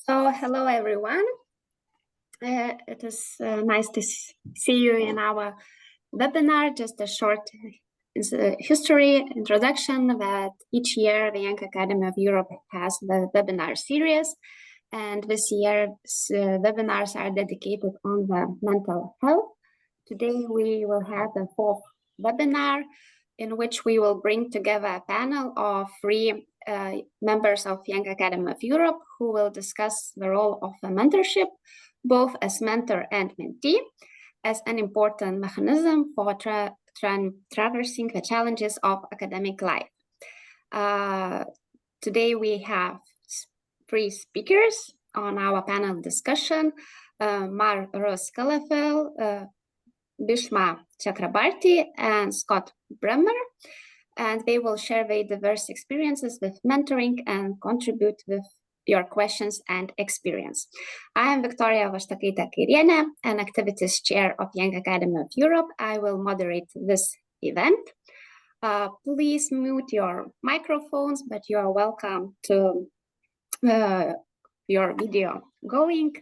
So, hello everyone. It is nice to see you in our webinar. Just a short history introduction that each year the Young Academy of Europe has the webinar series. And this year's webinars are dedicated on the mental health. Today we will have the fourth webinar in which we will bring together a panel of three members of Young Academy of Europe who will discuss the role of a mentorship, both as mentor and mentee, as an important mechanism for traversing the challenges of academic life. Today we have three speakers on our panel discussion, Mar Rus-Calafell, Bhismadev Chakrabarti, and Scott Bremer, and they will share their diverse experiences with mentoring and contribute with your questions and experience. I am Viktorija Vaštakaitė-Kairienė, an Activities Chair of Young Academy of Europe. I will moderate this event. Please mute your microphones, but you are welcome to your video going.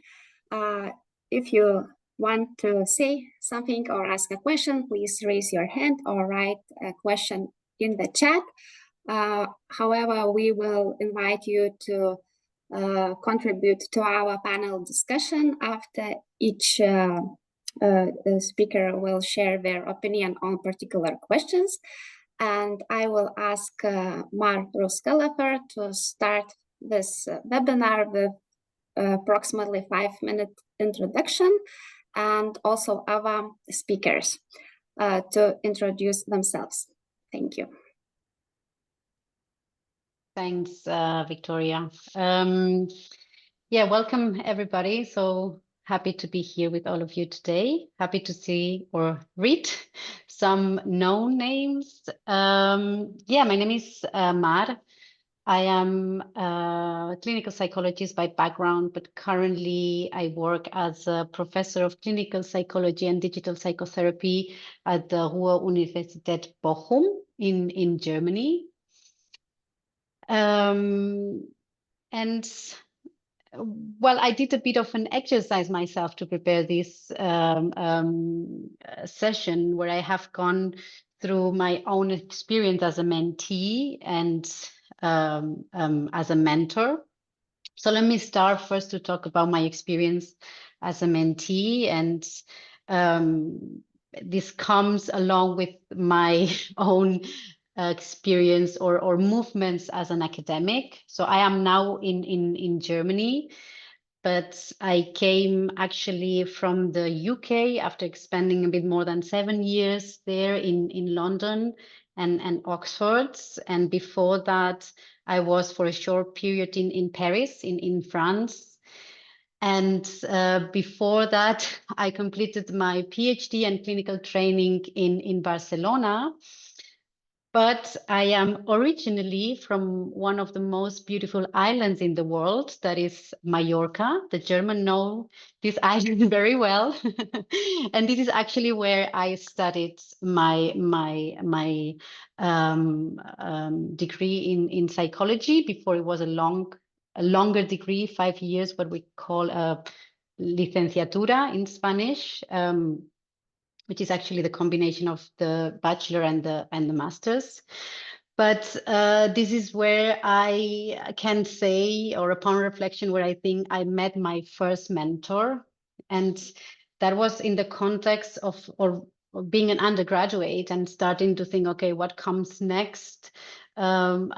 If you want to say something or ask a question, please raise your hand or write a question in the chat. However, we will invite you to contribute to our panel discussion after each speaker will share their opinion on particular questions. And I will ask Mar Rus-Calafell to start this webinar with approximately 5-minute introduction, and also our speakers to introduce themselves. Thank you. Thanks, Viktorija. Welcome everybody. So happy to be here with all of you today. Happy to see or read some known names. My name is Mar. I am a clinical psychologist by background, but currently I work as a professor of clinical psychology and digital psychotherapy at the Ruhr-Universität Bochum in Germany. I did a bit of an exercise myself to prepare this session, where I have gone through my own experience as a mentee and as a mentor. So let me start first to talk about my experience as a mentee, and this comes along with my own experience or movements as an academic. So I am now in Germany, but I came actually from the UK after spending a bit more than 7 years there in London and Oxford. And before that, I was for a short period in Paris, in France. And before that, I completed my PhD and clinical training in Barcelona. But I am originally from one of the most beautiful islands in the world, that is Mallorca. The Germans know this island very well. And this is actually where I studied my degree in psychology. Before, it was a longer degree, 5 years, what we call a licenciatura in Spanish, which is actually the combination of the bachelor and the master's. But this is where I can say, or upon reflection, where I think I met my first mentor. And that was in the context of being an undergraduate and starting to think, okay, what comes next? When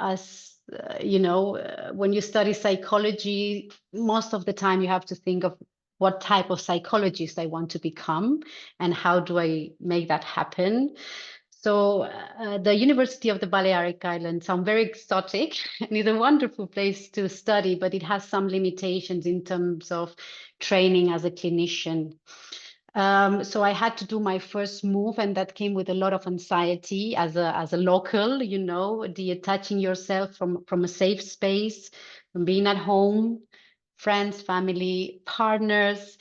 you study psychology, most of the time you have to think of what type of psychologist I want to become and how do I make that happen. So the University of the Balearic Islands sounds very exotic and is a wonderful place to study, but it has some limitations in terms of training as a clinician. So I had to do my first move, and that came with a lot of anxiety as a local, detaching yourself from a safe space, from being at home, friends, family, partners.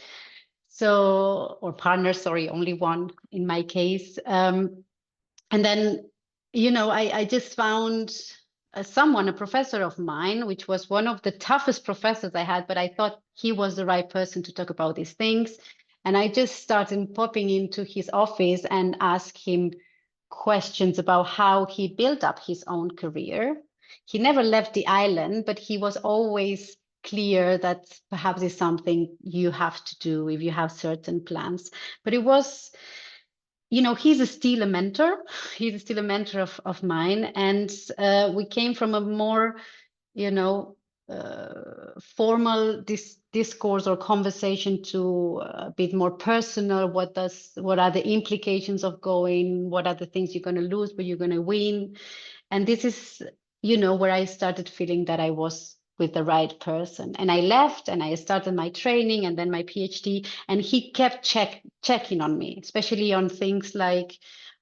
Only one in my case. And then, I just found a professor of mine, which was one of the toughest professors I had, but I thought he was the right person to talk about these things. And I just started popping into his office and ask him questions about how he built up his own career. He never left the island, but he was always clear that perhaps it's something you have to do if you have certain plans. But it was, he's still a mentor. He's still a mentor of mine. And we came from a more, formal discourse or conversation to a bit more personal. What are the implications of going? What are the things you're going to lose, but you're going to win? And this is, where I started feeling that I was with the right person. And I left and I started my training and then my PhD. And he kept checking on me, especially on things like,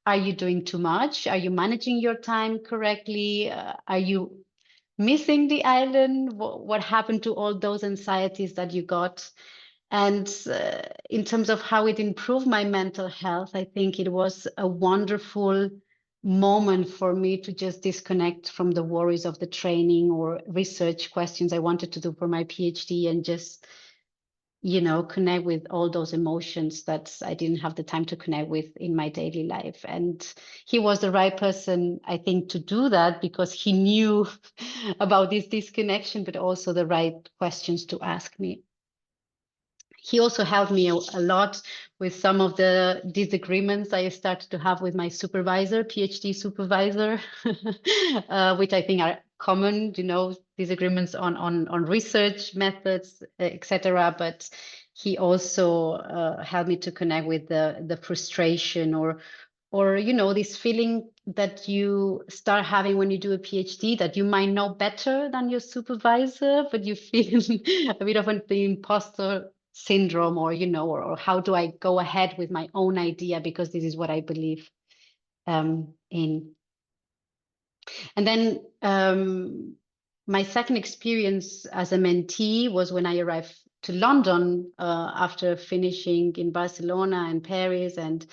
are you doing too much? Are you managing your time correctly? Are you missing the island? What happened to all those anxieties that you got? And in terms of how it improved my mental health, I think it was a wonderful moment for me to just disconnect from the worries of the training or research questions I wanted to do for my PhD and just, connect with all those emotions that I didn't have the time to connect with in my daily life. And he was the right person, I think, to do that because he knew about this disconnection, but also the right questions to ask me. He also helped me a lot with some of the disagreements I started to have with my supervisor, PhD supervisor, which I think are common, disagreements on research methods, etc. But he also helped me to connect with the frustration or this feeling that you start having when you do a PhD, that you might know better than your supervisor, but you feel a bit of the imposter syndrome, or how do I go ahead with my own idea because this is what I believe in. And then my second experience as a mentee was when I arrived to London after finishing in Barcelona and Paris, and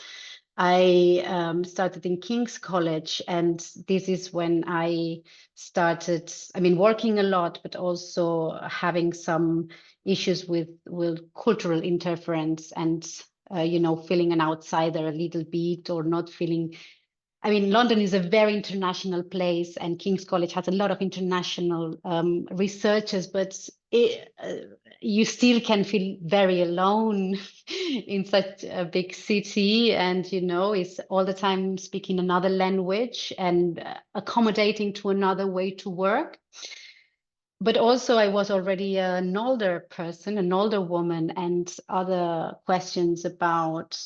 I started in King's College, and this is when I started, working a lot, but also having some issues with cultural interference and, feeling an outsider a little bit or not feeling. London is a very international place, and King's College has a lot of international researchers, but you still can feel very alone in such a big city, and is all the time speaking another language and accommodating to another way to work. But also I was already an older person, an older woman, and other questions about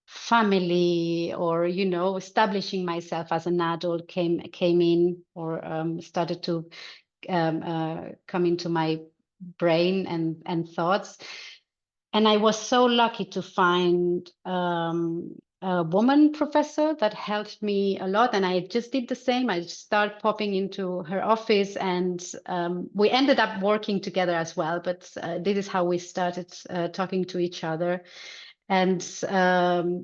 family or, establishing myself as an adult came in or started to come into my brain and thoughts. And I was so lucky to find a woman professor that helped me a lot. And I just did the same. I started popping into her office, and we ended up working together as well. But this is how we started talking to each other. And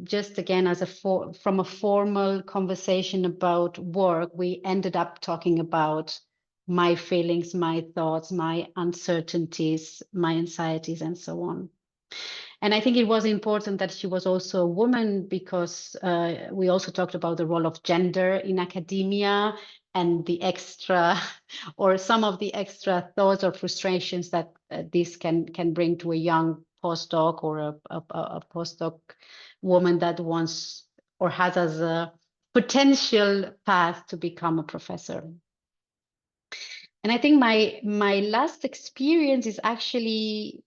just again, from a formal conversation about work, we ended up talking about my feelings, my thoughts, my uncertainties, my anxieties, and so on. And I think it was important that she was also a woman because we also talked about the role of gender in academia and the extra or some of the extra thoughts or frustrations that this can bring to a young postdoc or a postdoc woman that wants or has as a potential path to become a professor. And I think my last experience is actually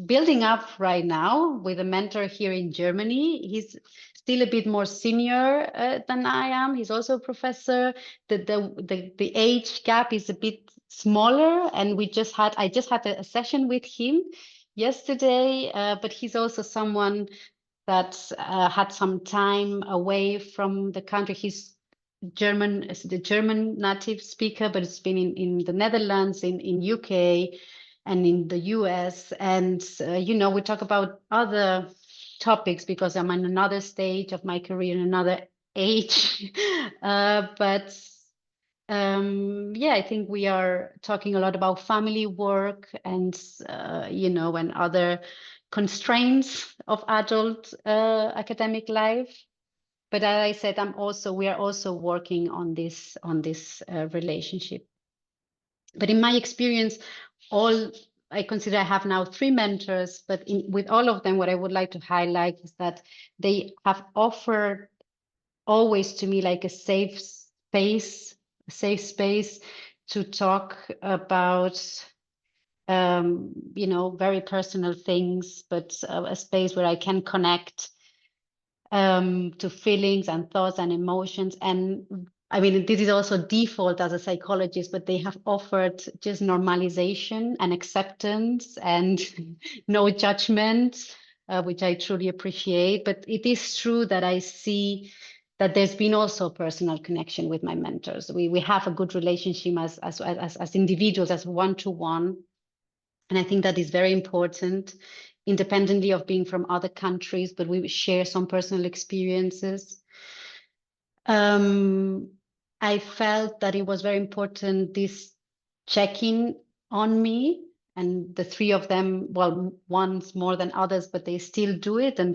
building up right now with a mentor here in Germany. He's still a bit more senior than I am. He's also a professor. The age gap is a bit smaller, and I just had a session with him yesterday. But he's also someone that had some time away from the country. He's the German native speaker, but it's been in the Netherlands, in UK, and in the US. And, we talk about other topics because I'm in another stage of my career, in another age. But yeah, I think we are talking a lot about family work and, you know, and other constraints of adult academic life. But as I said, we are also working on this relationship. But in my experience, I consider I have now 3 mentors, but with all of them, what I would like to highlight is that they have offered always to me like a safe space to talk about, you know, very personal things, but a space where I can connect to feelings and thoughts and emotions. And I mean, this is also default as a psychologist, but they have offered just normalization and acceptance and no judgment, which I truly appreciate. But it is true that I see that there's been also a personal connection with my mentors. We have a good relationship as individuals, as one-to-one. And I think that is very important, independently of being from other countries, but we share some personal experiences. I felt that it was very important, this checking on me, and the 3 of them, well, one's more than others, but they still do it, and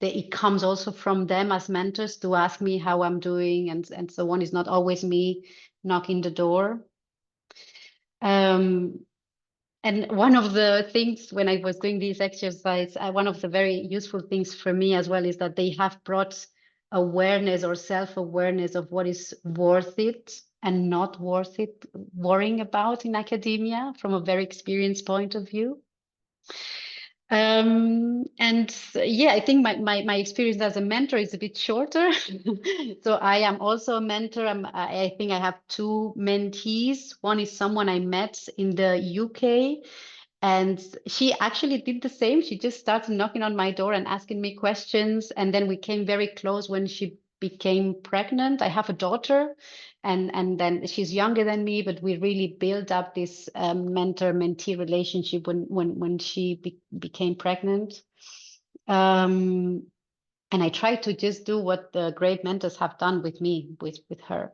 it comes also from them as mentors to ask me how I'm doing, and so on. It's not always me knocking the door. And one of the things when I was doing this exercise, one of the very useful things for me as well is that they have brought awareness or self-awareness of what is worth it and not worth it worrying about in academia from a very experienced point of view. And yeah, I think my experience as a mentor is a bit shorter. So I am also a mentor. I think I have 2 mentees. One is someone I met in the UK, and she actually did the same. She just started knocking on my door and asking me questions. And then we came very close when she became pregnant. I have a daughter, and then she's younger than me, but we really built up this mentor-mentee relationship when she became pregnant. And I tried to just do what the great mentors have done with me, with her.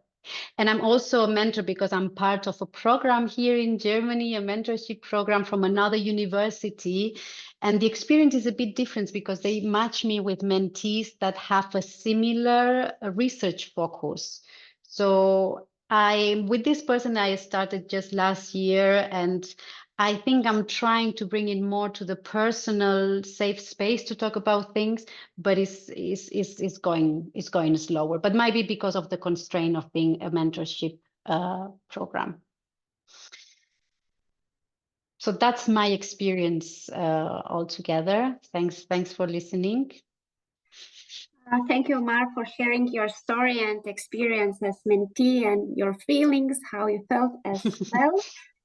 And I'm also a mentor because I'm part of a program here in Germany, a mentorship program from another university. And the experience is a bit different because they match me with mentees that have a similar research focus. So with this person, I started just last year, and I think I'm trying to bring in more to the personal safe space to talk about things, but it's going slower, but maybe because of the constraint of being a mentorship program. So that's my experience altogether. Thanks for listening. Thank you, Mar, for sharing your story and experience as mentee and your feelings, how you felt as well.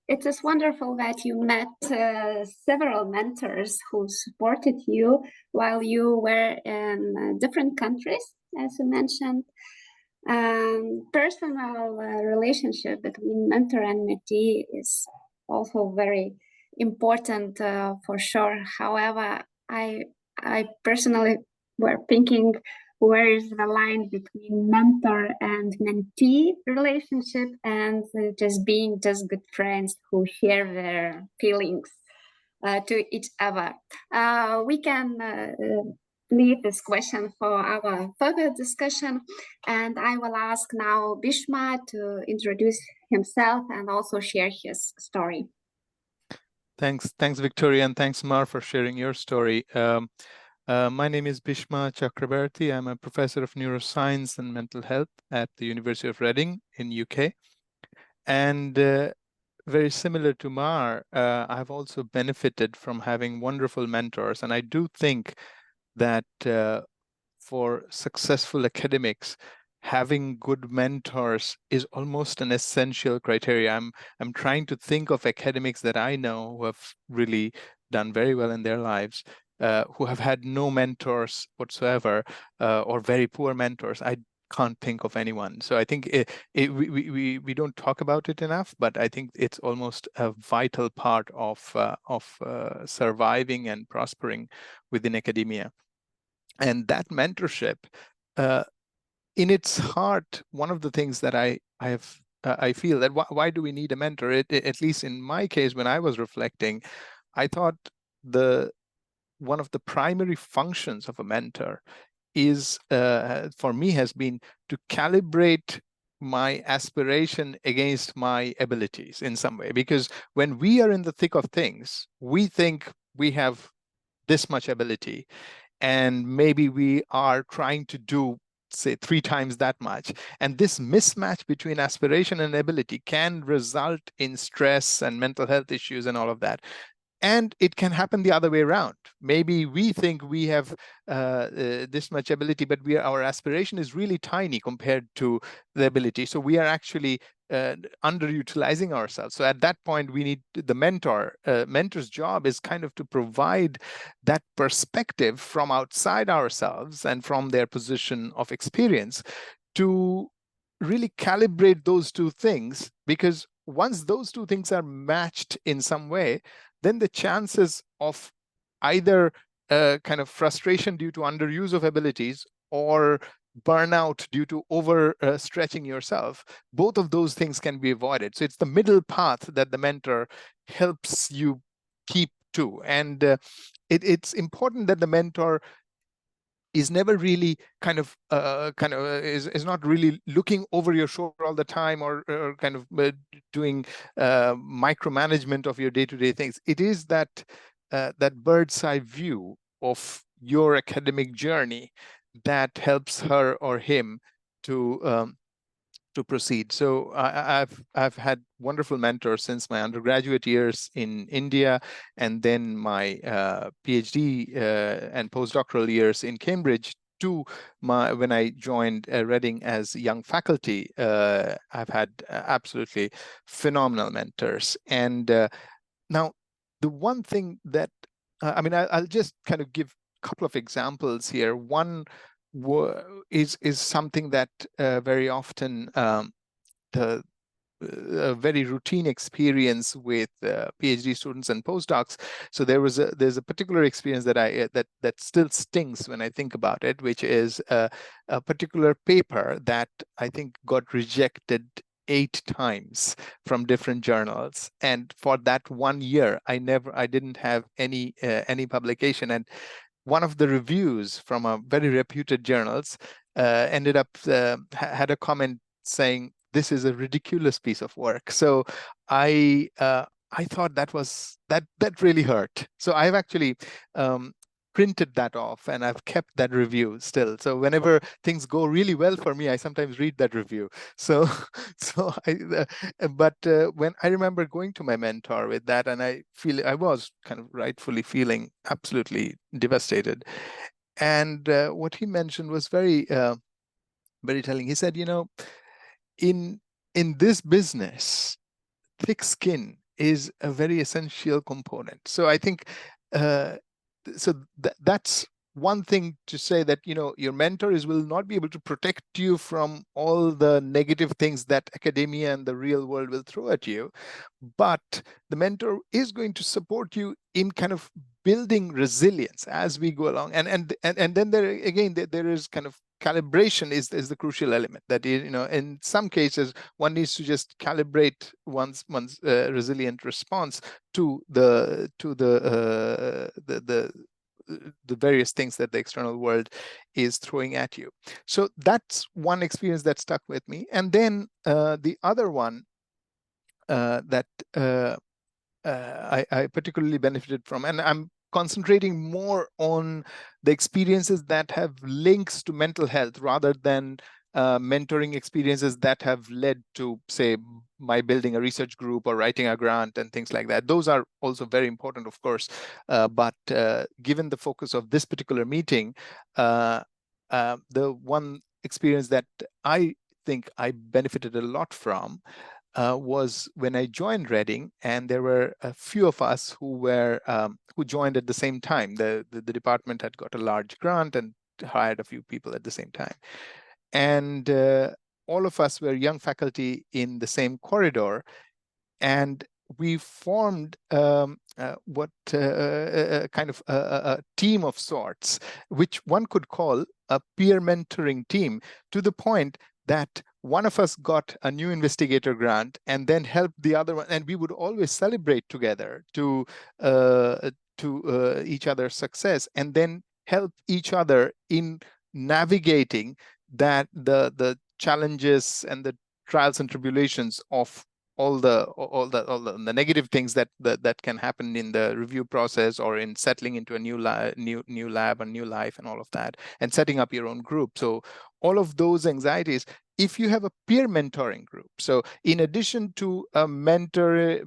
It is wonderful that you met several mentors who supported you while you were in different countries, as you mentioned. Personal relationship between mentor and mentee is also very important for sure. However, I personally were thinking, where is the line between mentor and mentee relationship and just being just good friends who share their feelings to each other? We can leave this question for our further discussion, and I will ask now Bhisma to introduce himself and also share his story. Thanks, Viktorija, and thanks, Mar, for sharing your story. My name is Bhismadev Chakrabarti. I'm a professor of neuroscience and mental health at the University of Reading in UK. And very similar to Mar, I've also benefited from having wonderful mentors. And I do think that for successful academics, having good mentors is almost an essential criteria. I'm trying to think of academics that I know who have really done very well in their lives, who have had no mentors whatsoever, or very poor mentors. I can't think of anyone. So I think we don't talk about it enough, but I think it's almost a vital part of surviving and prospering within academia. And that mentorship, in its heart, one of the things that I have I feel that why do we need a mentor? At least in my case, when I was reflecting, I thought one of the primary functions of a mentor is, for me, has been to calibrate my aspiration against my abilities in some way. Because when we are in the thick of things, we think we have this much ability, and maybe we are trying to do, say, 3 times that much. And this mismatch between aspiration and ability can result in stress and mental health issues and all of that. And it can happen the other way around. Maybe we think we have this much ability, but our aspiration is really tiny compared to the ability. So we are actually underutilizing ourselves. So at that point, we need the mentor. Mentor's job is kind of to provide that perspective from outside ourselves and from their position of experience to really calibrate those two things. Because once those two things are matched in some way, then the chances of either kind of frustration due to underuse of abilities or burnout due to overstretching yourself, both of those things can be avoided. So it's the middle path that the mentor helps you keep to. And it's important that the mentor is never really is not really looking over your shoulder all the time, or kind of doing micromanagement of your day-to-day things. It is that bird's eye view of your academic journey that helps her or him to proceed. So I've had wonderful mentors since my undergraduate years in India, and then my PhD and postdoctoral years in Cambridge, to when I joined Reading as young faculty. I've had absolutely phenomenal mentors. And now the one thing that, I'll just kind of give a couple of examples here. One is something that very often the very routine experience with PhD students and postdocs. So there's a particular experience that that still stings when I think about it, which is a particular paper that I think got rejected 8 times from different journals. And for that 1 year, I didn't have any publication. And one of the reviews from a very reputed journals ended up had a comment saying, "This is a ridiculous piece of work." So I thought that really hurt. So I've actually printed that off, and I've kept that review still. So whenever things go really well for me, I sometimes read that review. So when I remember going to my mentor with that, and I was kind of rightfully feeling absolutely devastated. And what he mentioned was very very telling. He said, in this business, thick skin is a very essential component. So I think that's one thing to say, that your mentor will not be able to protect you from all the negative things that academia and the real world will throw at you, but the mentor is going to support you in kind of building resilience as we go along. And then there is kind of calibration is the crucial element. That in some cases one needs to just calibrate one's resilient response to the various things that the external world is throwing at you. So that's one experience that stuck with me. And then the other one that I particularly benefited from, and I'm concentrating more on the experiences that have links to mental health rather than mentoring experiences that have led to, say, my building a research group or writing a grant and things like that. Those are also very important, of course. But given the focus of this particular meeting, the one experience that I think I benefited a lot from was when I joined Reading, and there were a few of us who joined at the same time. The department had got a large grant and hired a few people at the same time. And all of us were young faculty in the same corridor, and we formed kind of a team of sorts, which one could call a peer mentoring team, to the point that one of us got a new investigator grant and then helped the other one, and we would always celebrate together to each other's success, and then help each other in navigating that the challenges and the trials and tribulations of all the negative things that can happen in the review process, or in settling into a new lab, a new life, and all of that, and setting up your own group. So all of those anxieties, if you have a peer mentoring group, so in addition to a mentor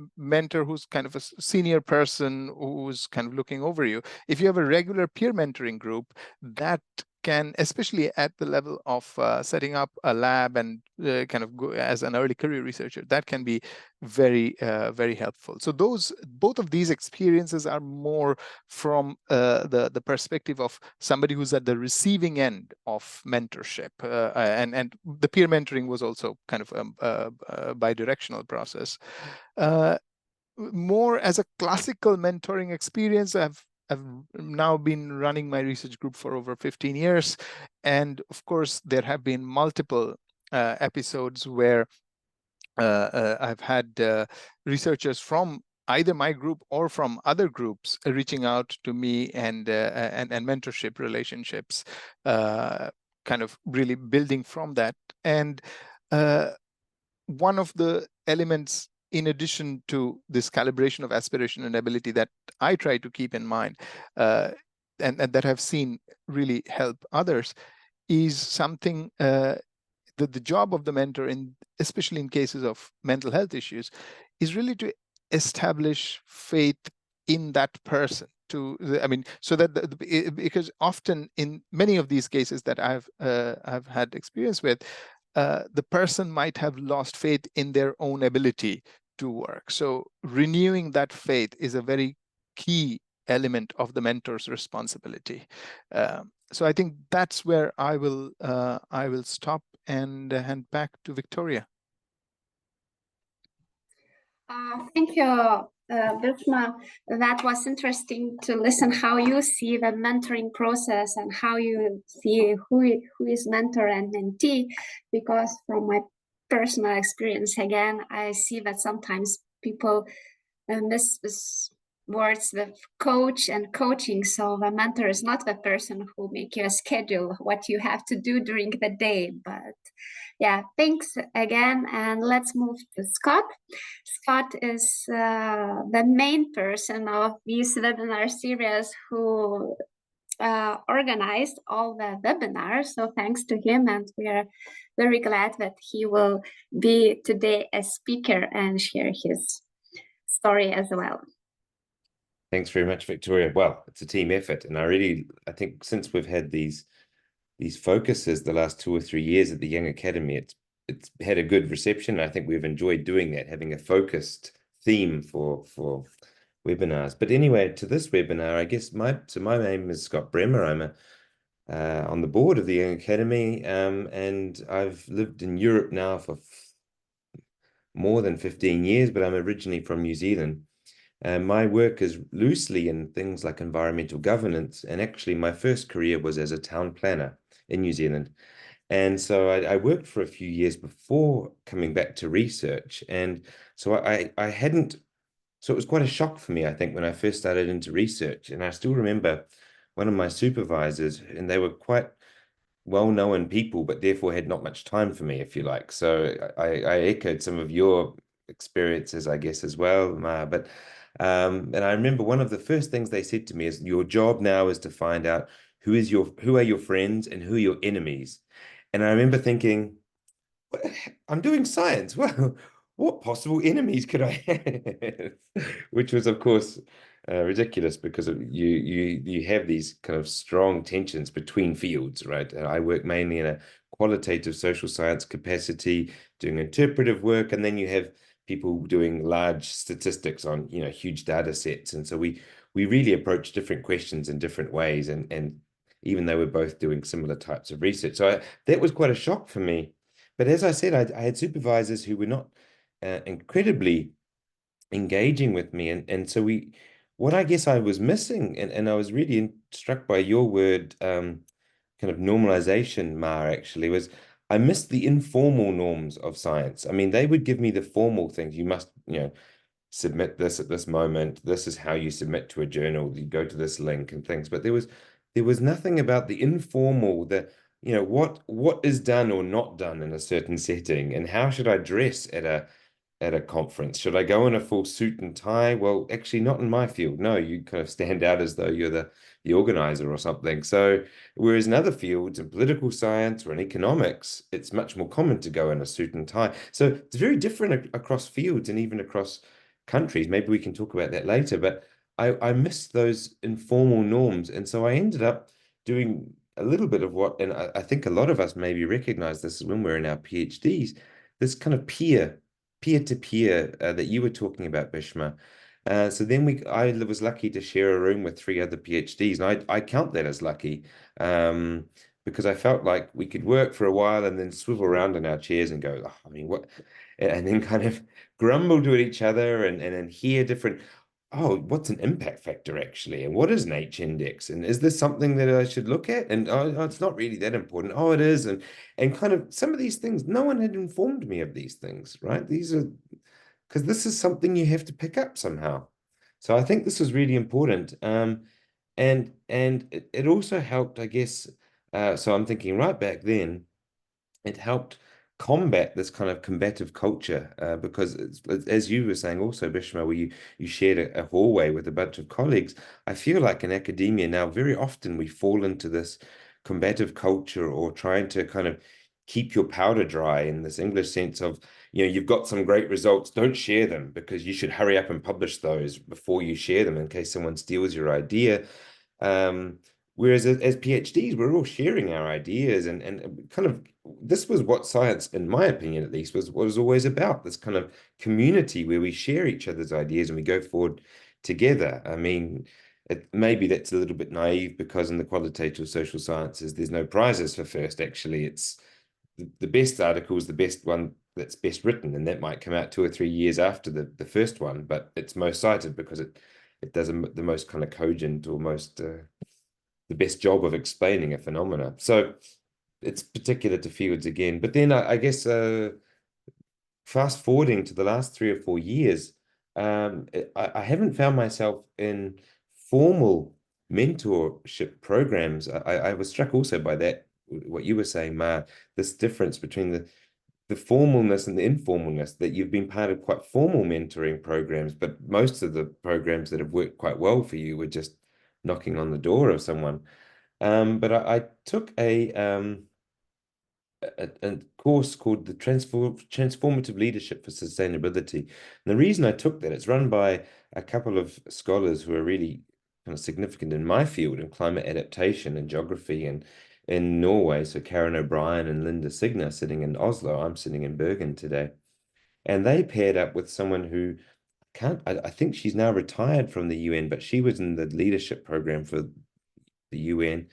who's kind of a senior person who's kind of looking over you, if you have a regular peer mentoring group, that can, especially at the level of setting up a lab and kind of go as an early career researcher, that can be very, very helpful. So both of these experiences are more from the perspective of somebody who's at the receiving end of mentorship, and the peer mentoring was also kind of a bi-directional process. More as a classical mentoring experience, I've now been running my research group for over 15 years. And of course, there have been multiple episodes where I've had researchers from either my group or from other groups reaching out to me, and mentorship relationships, kind of really building from that. And one of the elements, in addition to this calibration of aspiration and ability, that I try to keep in mind, and that I've seen really help others, is something that the job of the mentor, especially in cases of mental health issues, is really to establish faith in that person. So that because often in many of these cases that I've had experience with, the person might have lost faith in their own ability to work. So renewing that faith is a very key element of the mentor's responsibility. So I think that's where I will stop and hand back to Viktorija. Thank you, Bhisma. That was interesting to listen how you see the mentoring process and how you see who is mentor and mentee, because from my personal experience, again, I see that sometimes people miss words with coach and coaching. So the mentor is not the person who make you a schedule what you have to do during the day. But yeah, thanks again. And let's move to Scott. Scott is the main person of this webinar series who organized all the webinars. So thanks to him, and we are very glad that he will be today a speaker and share his story as well. Thanks very much, Viktorija. Well, it's a team effort, and I think since we've had these focuses the last 2 or 3 years at the Young Academy, it's had a good reception. I think we've enjoyed doing that, having a focused theme for webinars. But anyway, to this webinar, I guess my name is Scott Bremer. I'm on the board of the Young Academy, and I've lived in Europe now for more than 15 years, but I'm originally from New Zealand. My work is loosely in things like environmental governance, and actually my first career was as a town planner in New Zealand. And so I worked for a few years before coming back to research. And so so it was quite a shock for me, I think, when I first started into research. And I still remember one of my supervisors, and they were quite well-known people, but therefore had not much time for me, if you like. So I echoed some of your experiences, I guess, as well, Mar. But and I remember one of the first things they said to me is, your job now is to find out who are your friends and who are your enemies. And I remember thinking, I'm doing science. Well, what possible enemies could I have? Which was, of course, ridiculous, because you have these kind of strong tensions between fields, right? And I work mainly in a qualitative social science capacity, doing interpretive work, and then you have people doing large statistics on huge data sets. And so we really approach different questions in different ways, and even though we're both doing similar types of research. So that was quite a shock for me. But as I said, I had supervisors who were not incredibly engaging with me. And so what I guess I was missing, and I was really struck by your word, kind of normalization, Mar, actually, was I missed the informal norms of science. I mean, they would give me the formal things. You must, submit this at this moment. This is how you submit to a journal. You go to this link and things. But there was nothing about the informal, what is done or not done in a certain setting, and how should I dress at a conference? Should I go in a full suit and tie? Well, actually not in my field. No, you kind of stand out as though you're the organizer or something. So whereas in other fields, in political science or in economics, it's much more common to go in a suit and tie. So it's very different across fields and even across countries. Maybe we can talk about that later, but I missed those informal norms. And so I ended up doing a little bit of what, and I think a lot of us maybe recognize this when we're in our PhDs, this kind of peer-to-peer that you were talking about, Bhishma. So then I was lucky to share a room with 3 other PhDs, and I count that as lucky, because I felt like we could work for a while and then swivel around in our chairs and go, oh, I mean, what? And then kind of grumble to each other and then hear different, oh, what's an impact factor actually? And what is an H index? And is this something that I should look at? And oh, it's not really that important. Oh, it is. And kind of some of these things, no one had informed me of these things, right? These are, because this is something you have to pick up somehow. So I think this was really important. And it also helped, I guess, so I'm thinking right back then, it helped combat this kind of combative culture, because as you were saying also, Bhishma, where you shared a hallway with a bunch of colleagues, I feel like in academia now, very often we fall into this combative culture or trying to kind of keep your powder dry in this English sense of, you've got some great results, don't share them because you should hurry up and publish those before you share them in case someone steals your idea. Whereas as PhDs, we're all sharing our ideas and kind of, this was what science, in my opinion at least, was always about, this kind of community where we share each other's ideas and we go forward together. I mean, maybe that's a little bit naive because in the qualitative social sciences, there's no prizes for first. Actually, it's the best article is the best one that's best written, and that might come out 2 or 3 years after the first one, but it's most cited because it does the most kind of cogent or most... the best job of explaining a phenomena. So it's particular to fields again. But then I guess fast forwarding to the last 3 or 4 years, I haven't found myself in formal mentorship programs. I was struck also by that, what you were saying, Mar, this difference between the formalness and the informalness, that you've been part of quite formal mentoring programs, but most of the programs that have worked quite well for you were just knocking on the door of someone. But I took a course called the Transformative Leadership for Sustainability. And the reason I took that, it's run by a couple of scholars who are really kind of significant in my field in climate adaptation and geography and in Norway. So Karen O'Brien and Linda Signa sitting in Oslo. I'm sitting in Bergen today. And they paired up with someone who I think she's now retired from the UN, but she was in the leadership program for the UN.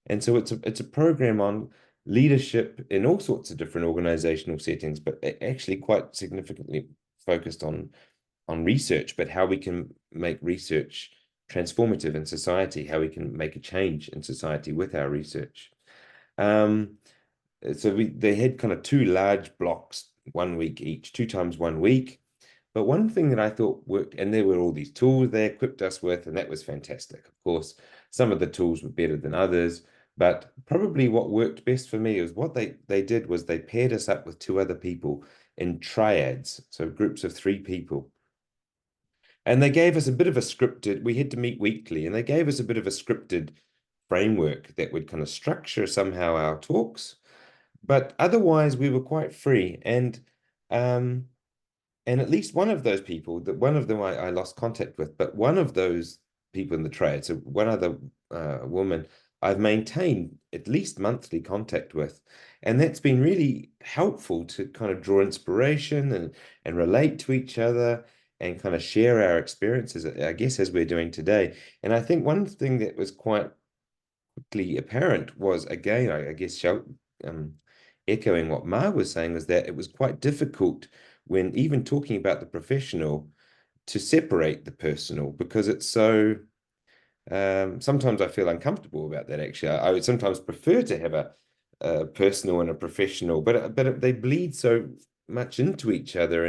And so it's a program on leadership in all sorts of different organizational settings, but actually quite significantly focused on research, but how we can make research transformative in society, how we can make a change in society with our research. So they had kind of 2 large blocks, 1 week each, 2 times 1 week. But one thing that I thought worked, and there were all these tools they equipped us with, and that was fantastic. Of course, some of the tools were better than others, but probably what worked best for me is what they did was they paired us up with 2 other people in triads, so groups of 3 people. And they gave us a bit of a scripted, we had to meet weekly, and they gave us a bit of a scripted framework that would kind of structure somehow our talks. But otherwise, we were quite free. And at least one of those people, that one of them I lost contact with, but one of those people in the trade, so one other woman, I've maintained at least monthly contact with. And that's been really helpful to kind of draw inspiration and relate to each other and kind of share our experiences, I guess, as we're doing today. And I think one thing that was quite quickly apparent was, again, I guess, echoing what Mar was saying, was that it was quite difficult when even talking about the professional to separate the personal, because it's so, sometimes I feel uncomfortable about that, actually. I would sometimes prefer to have personal and a professional, but they bleed so much into each other.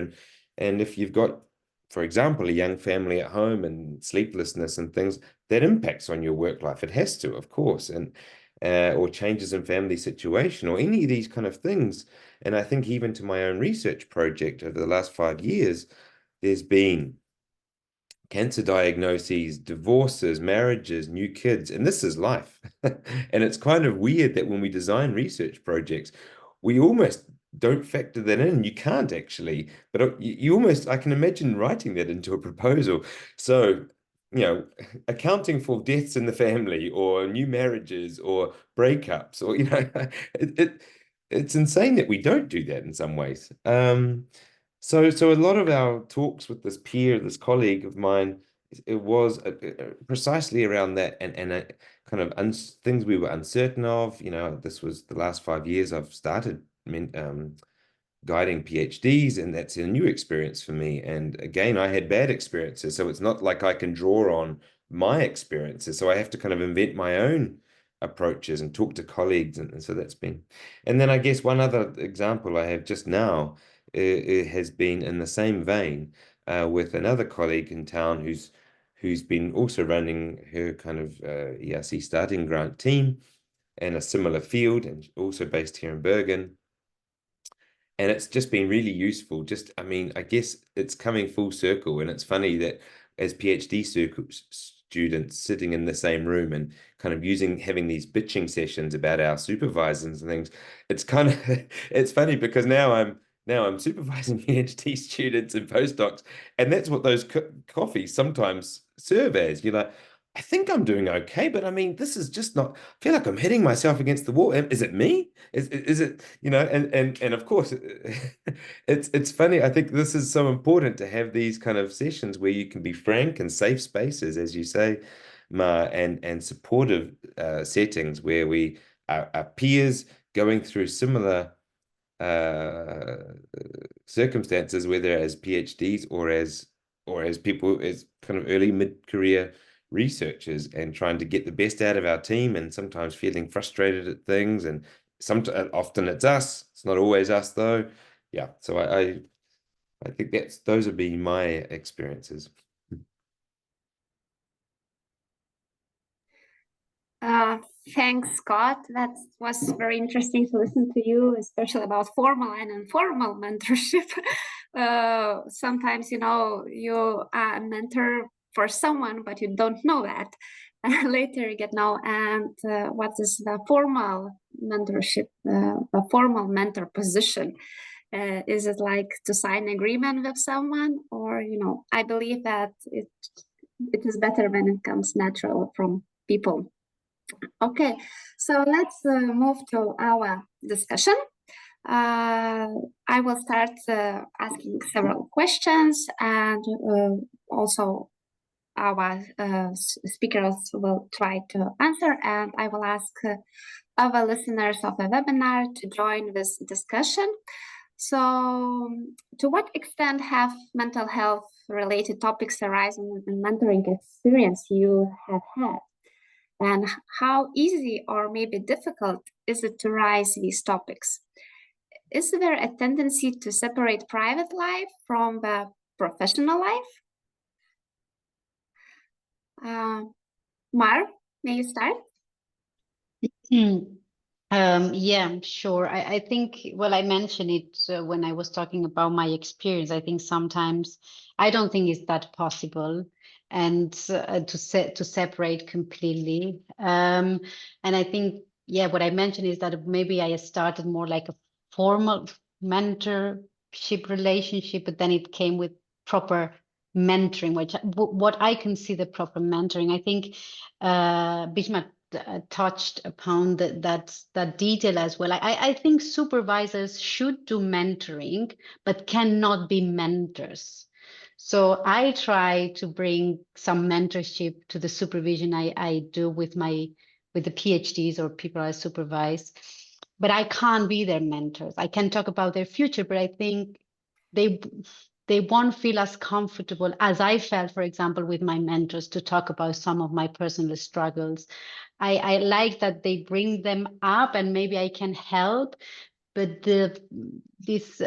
And if you've got, for example, a young family at home and sleeplessness and things, that impacts on your work life. It has to, of course, and or changes in family situation or any of these kind of things. And I think even to my own research project over the last 5 years, there's been cancer diagnoses, divorces, marriages, new kids, and this is life. And it's kind of weird that when we design research projects, we almost don't factor that in. You can't actually, but you almost, I can imagine writing that into a proposal. So, you know, accounting for deaths in the family or new marriages or breakups, or, you know, it's insane that we don't do that in some ways. So a lot of our talks with this peer, this colleague of mine, it was precisely around that and kind of things we were uncertain of. You know, this was the last 5 years I've started guiding PhDs, and that's a new experience for me. And again, I had bad experiences, so it's not like I can draw on my experiences. So I have to kind of invent my own approaches and talk to colleagues, and so that's been. And then I guess one other example I have just now it has been in the same vein with another colleague in town who's been also running her kind of ERC starting grant team in a similar field, and also based here in Bergen. And it's just been really useful. Just, I mean, I guess it's coming full circle, and it's funny that as PhD students sitting in the same room and kind of having these bitching sessions about our supervisors and things, it's kind of it's funny because now I'm supervising PhD students and postdocs, and that's what those coffees sometimes serve as. You're like, I think I'm doing okay, but I mean, this is just not, I feel like I'm hitting myself against the wall. Is it me? Is it, you know, and of course it's funny. I think this is so important to have these kind of sessions where you can be frank and safe spaces, as you say, Mar, and supportive settings where we are peers going through similar circumstances, whether as PhDs or as people as kind of early mid-career researchers, and trying to get the best out of our team, and sometimes feeling frustrated at things, and often it's us. It's not always us though. Yeah, so I think those have been my experiences. Thanks, Scott. That was very interesting to listen to you, especially about formal and informal mentorship. Sometimes, you know, you are a mentor for someone, but you don't know that. Later you get know. And what is the formal mentorship, the formal mentor position? Is it like to sign an agreement with someone? Or, you know, I believe that it is better when it comes natural from people. Okay, so let's move to our discussion. I will start asking several questions, and also our speakers will try to answer, and I will ask our listeners of the webinar to join this discussion. So, to what extent have mental health related topics arisen in mentoring experience you have had? And how easy or maybe difficult is it to raise these topics? Is there a tendency to separate private life from the professional life? Mar, may you start? Yeah, sure. I think, well, I mentioned it when I was talking about my experience. I think sometimes I don't think it's that possible, and to separate completely. And I think, yeah, what I mentioned is that maybe I started more like a formal mentorship relationship, but then it came with proper mentoring, what I consider proper mentoring. I think Bhismadev touched upon that detail as well. I think supervisors should do mentoring, but cannot be mentors. So I try to bring some mentorship to the supervision I do with the PhDs or people I supervise, but I can't be their mentors. I can talk about their future, but I think they won't feel as comfortable as I felt, for example, with my mentors, to talk about some of my personal struggles. I like that they bring them up and maybe I can help, but this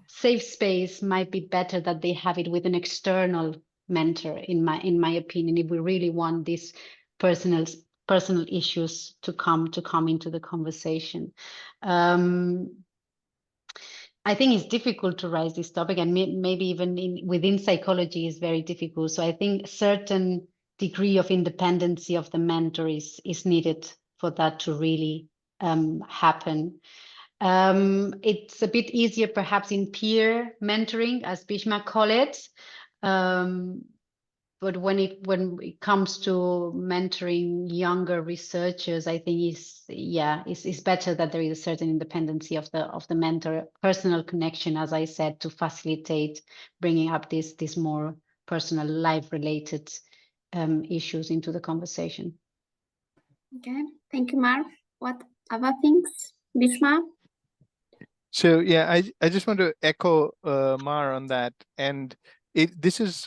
safe space might be better that they have it with an external mentor, in my opinion, if we really want these personal issues to come into the conversation. I think it's difficult to raise this topic, and maybe even within psychology is very difficult. So I think certain degree of independency of the mentor is needed for that to really happen. It's a bit easier perhaps in peer mentoring, as Bhisma call it. But when it comes to mentoring younger researchers, I think it's better that there is a certain independency of the mentor, personal connection, as I said, to facilitate bringing up this more personal, life-related issues into the conversation. Okay, thank you, Mar. What other things, Bhisma? So yeah, I just want to echo Mar on that, and this is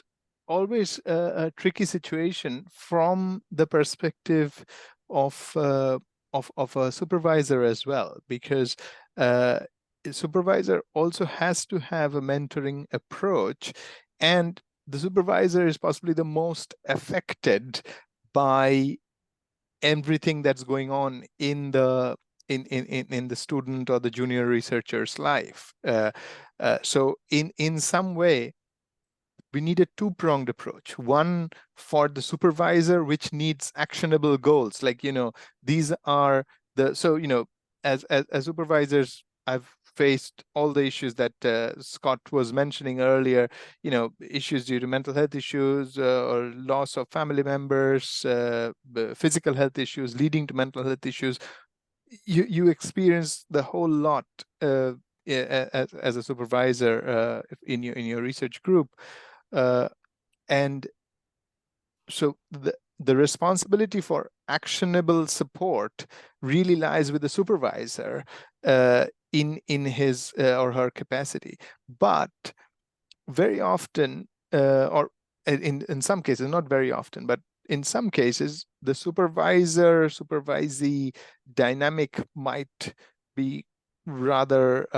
always a tricky situation from the perspective of a supervisor as well, because a supervisor also has to have a mentoring approach, and the supervisor is possibly the most affected by everything that's going on in the student or the junior researcher's life. So in some way, we need a two-pronged approach. One for the supervisor, which needs actionable goals. Like, these are as supervisors, I've faced all the issues that Scott was mentioning earlier, issues due to mental health issues or loss of family members, physical health issues leading to mental health issues. You experience the whole lot as a supervisor in your research group. And so the responsibility for actionable support really lies with the supervisor in his or her capacity. But very often, or in some cases, not very often, but in some cases, the supervisee dynamic might be rather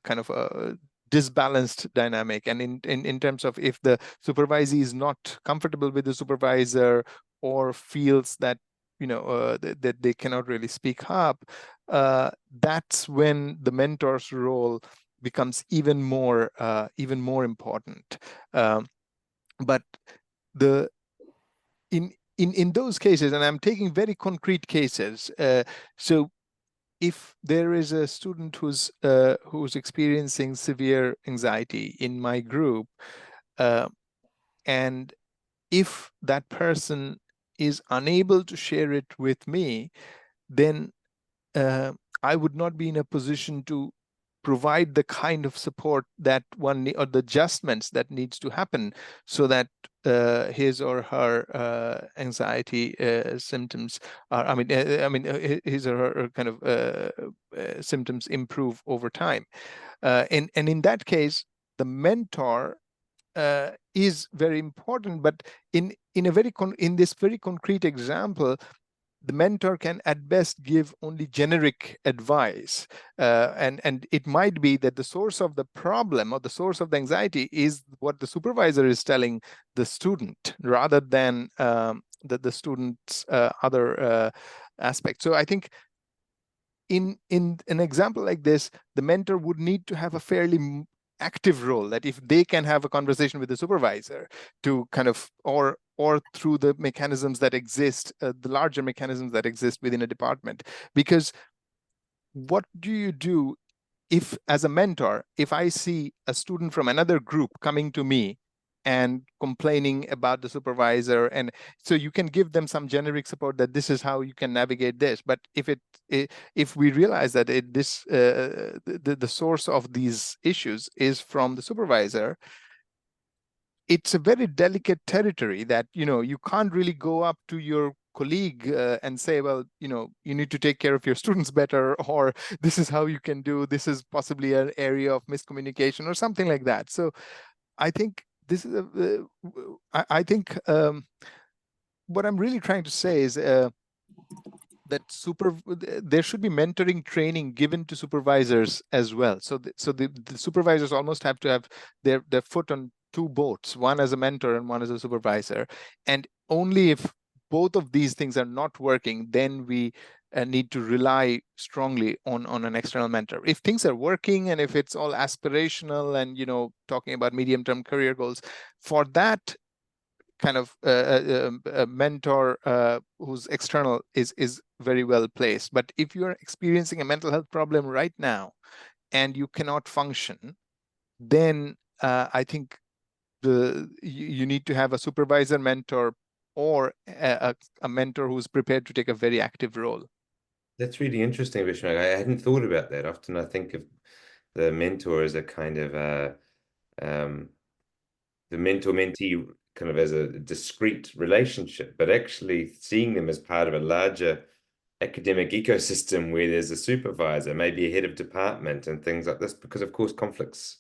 kind of a disbalanced dynamic, and in terms of if the supervisee is not comfortable with the supervisor or feels that that they cannot really speak up, that's when the mentor's role becomes even more important. But in those cases, and I'm taking very concrete cases, so if there is a student who's experiencing severe anxiety in my group, and if that person is unable to share it with me, then I would not be in a position to provide the kind of support that one or the adjustments that needs to happen so that his or her anxiety symptoms are, his or her kind of symptoms improve over time. And in that case, the mentor is very important. But in this very concrete example, the mentor can at best give only generic advice, and it might be that the source of the problem or the source of the anxiety is what the supervisor is telling the student, rather than the student's other aspects. So I think in an example like this, the mentor would need to have a fairly active role, that if they can have a conversation with the supervisor to kind of, or through the mechanisms that exist, the larger mechanisms that exist within a department. Because what do you do if, as a mentor, if I see a student from another group coming to me and complaining about the supervisor, and so you can give them some generic support that this is how you can navigate this. But if we realize that the source of these issues is from the supervisor, it's a very delicate territory that you can't really go up to your colleague and say, well, you need to take care of your students better, or this is how you can do, this is possibly an area of miscommunication or something like that. So I think this is what I'm really trying to say is that there should be mentoring training given to supervisors as well. So the supervisors almost have to have their foot on two boats, one as a mentor and one as a supervisor. And only if both of these things are not working, then we need to rely strongly on an external mentor. If things are working and if it's all aspirational and talking about medium-term career goals, for that kind of a mentor who's external is very well placed. But if you're experiencing a mental health problem right now and you cannot function, then I think you need to have a supervisor mentor or a mentor who's prepared to take a very active role. That's really interesting, Vishnu. I hadn't thought about that. Often I think of the mentor as a kind of the mentor-mentee kind of as a discrete relationship, but actually seeing them as part of a larger academic ecosystem where there's a supervisor, maybe a head of department and things like this, because of course conflicts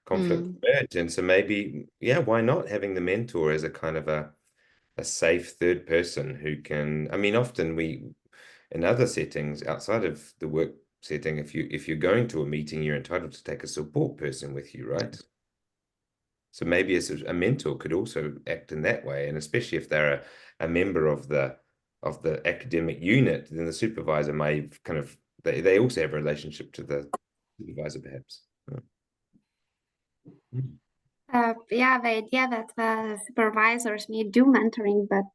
emerge. And so maybe, yeah, why not having the mentor as a kind of a safe third person who can, I mean, often in other settings outside of the work setting, if you're going to a meeting, you're entitled to take a support person with you, right? So maybe as a mentor could also act in that way, and especially if they're a member of the academic unit, then the supervisor may kind of they also have a relationship to the supervisor, perhaps. Yeah, the idea that the supervisors may do mentoring, but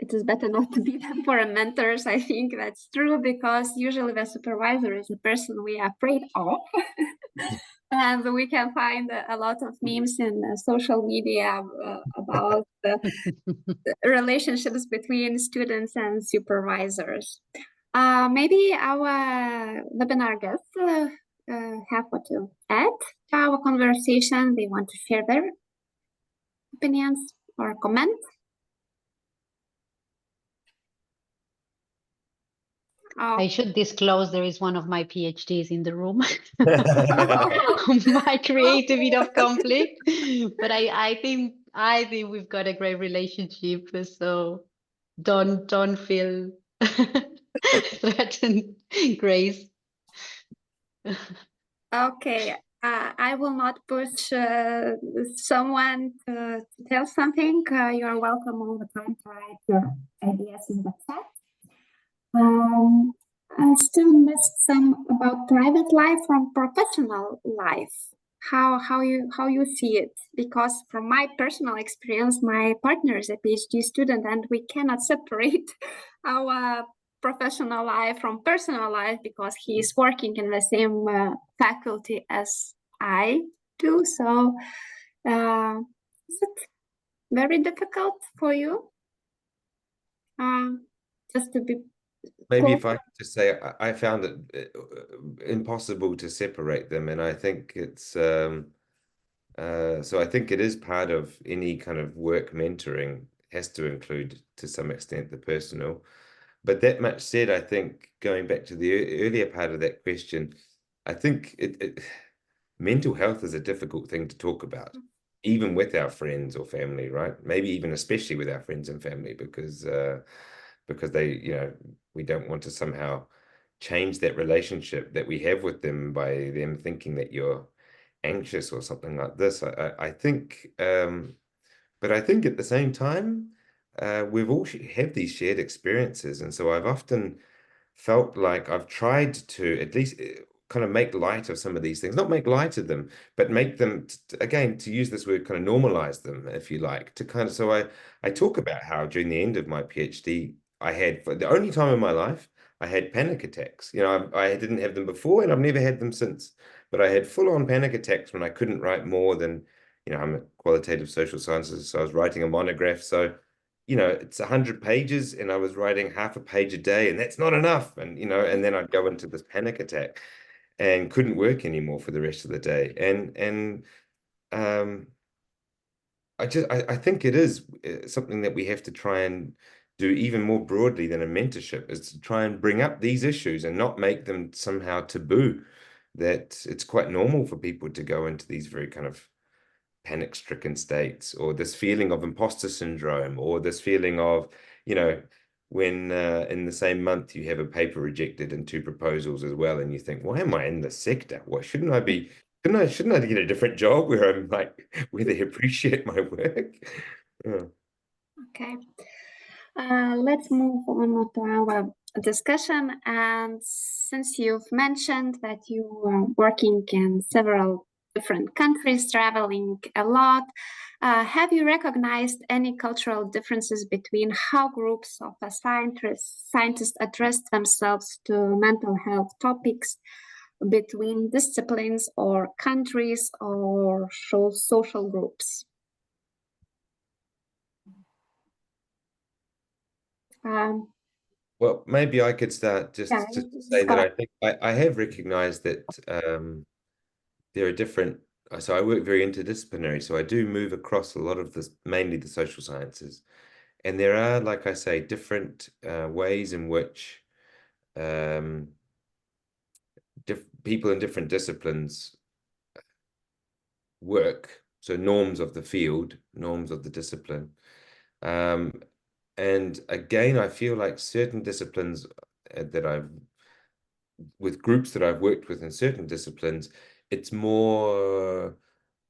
it is better not to be them for mentors. I think that's true, because usually the supervisor is the person we are afraid of. And we can find a lot of memes in social media about the relationships between students and supervisors. Maybe our webinar guests have what to add to our conversation. They want to share their opinions or comment. I should disclose there is one of my PhDs in the room. Might create a bit of conflict, but I think we've got a great relationship. So don't feel threatened, Grace. Okay, I will not push someone to tell something. You're welcome all the time to write your ideas in the chat. I still missed some about private life from professional life. How you see it? Because from my personal experience, my partner is a PhD student, and we cannot separate our professional life from personal life because he is working in the same faculty as I do. So, is it very difficult for you? Just to be. Maybe if I could just say, I found it impossible to separate them, and I think it's so I think it is part of any kind of work mentoring has to include to some extent the personal. But that much said, I think going back to the earlier part of that question, I think mental health is a difficult thing to talk about, even with our friends or family, right? Maybe even especially with our friends and family, because they, we don't want to somehow change that relationship that we have with them by them thinking that you're anxious or something like this. I think, but I think at the same time, we've all have these shared experiences. And so I've often felt like I've tried to at least kind of make light of some of these things, not make light of them, but make them, again, to use this word, kind of normalize them, if you like, to kind of, so I talk about how during the end of my PhD, I had, for the only time in my life, I had panic attacks. I didn't have them before and I've never had them since, but I had full-on panic attacks when I couldn't write more than, I'm a qualitative social sciences, so I was writing a monograph. So, it's 100 pages and I was writing half a page a day, and that's not enough. And, and then I'd go into this panic attack and couldn't work anymore for the rest of the day. And I think it is something that we have to try and do even more broadly than a mentorship, is to try and bring up these issues and not make them somehow taboo. That it's quite normal for people to go into these very kind of panic-stricken states, or this feeling of imposter syndrome, or this feeling of, you know, when in the same month you have a paper rejected and 2 proposals as well, and you think, why am I in this sector? Why shouldn't I be? Shouldn't I get a different job where I'm like, where they appreciate my work? Yeah. Okay. Let's move on to our discussion. And since you've mentioned that you are working in several different countries, traveling a lot, have you recognized any cultural differences between how groups of scientists address themselves to mental health topics between disciplines or countries or social groups? Well, maybe I could start just Yeah, to say that Scott. I think I have recognized that there are different. So I work very interdisciplinary, so I do move across a lot of this, mainly the social sciences, and there are, like I say, different ways in which people in different disciplines work. So norms of the field, norms of the discipline. And again, I feel like certain disciplines with groups that I've worked with in certain disciplines, it's more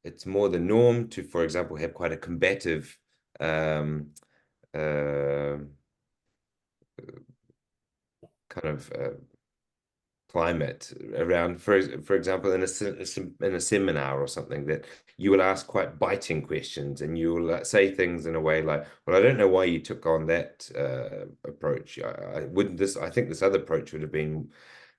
the norm to, for example, have quite a combative kind of climate around, for example, in a seminar or something, that you will ask quite biting questions, and you will say things in a way like, well, I don't know why you took on that approach. I think this other approach would have been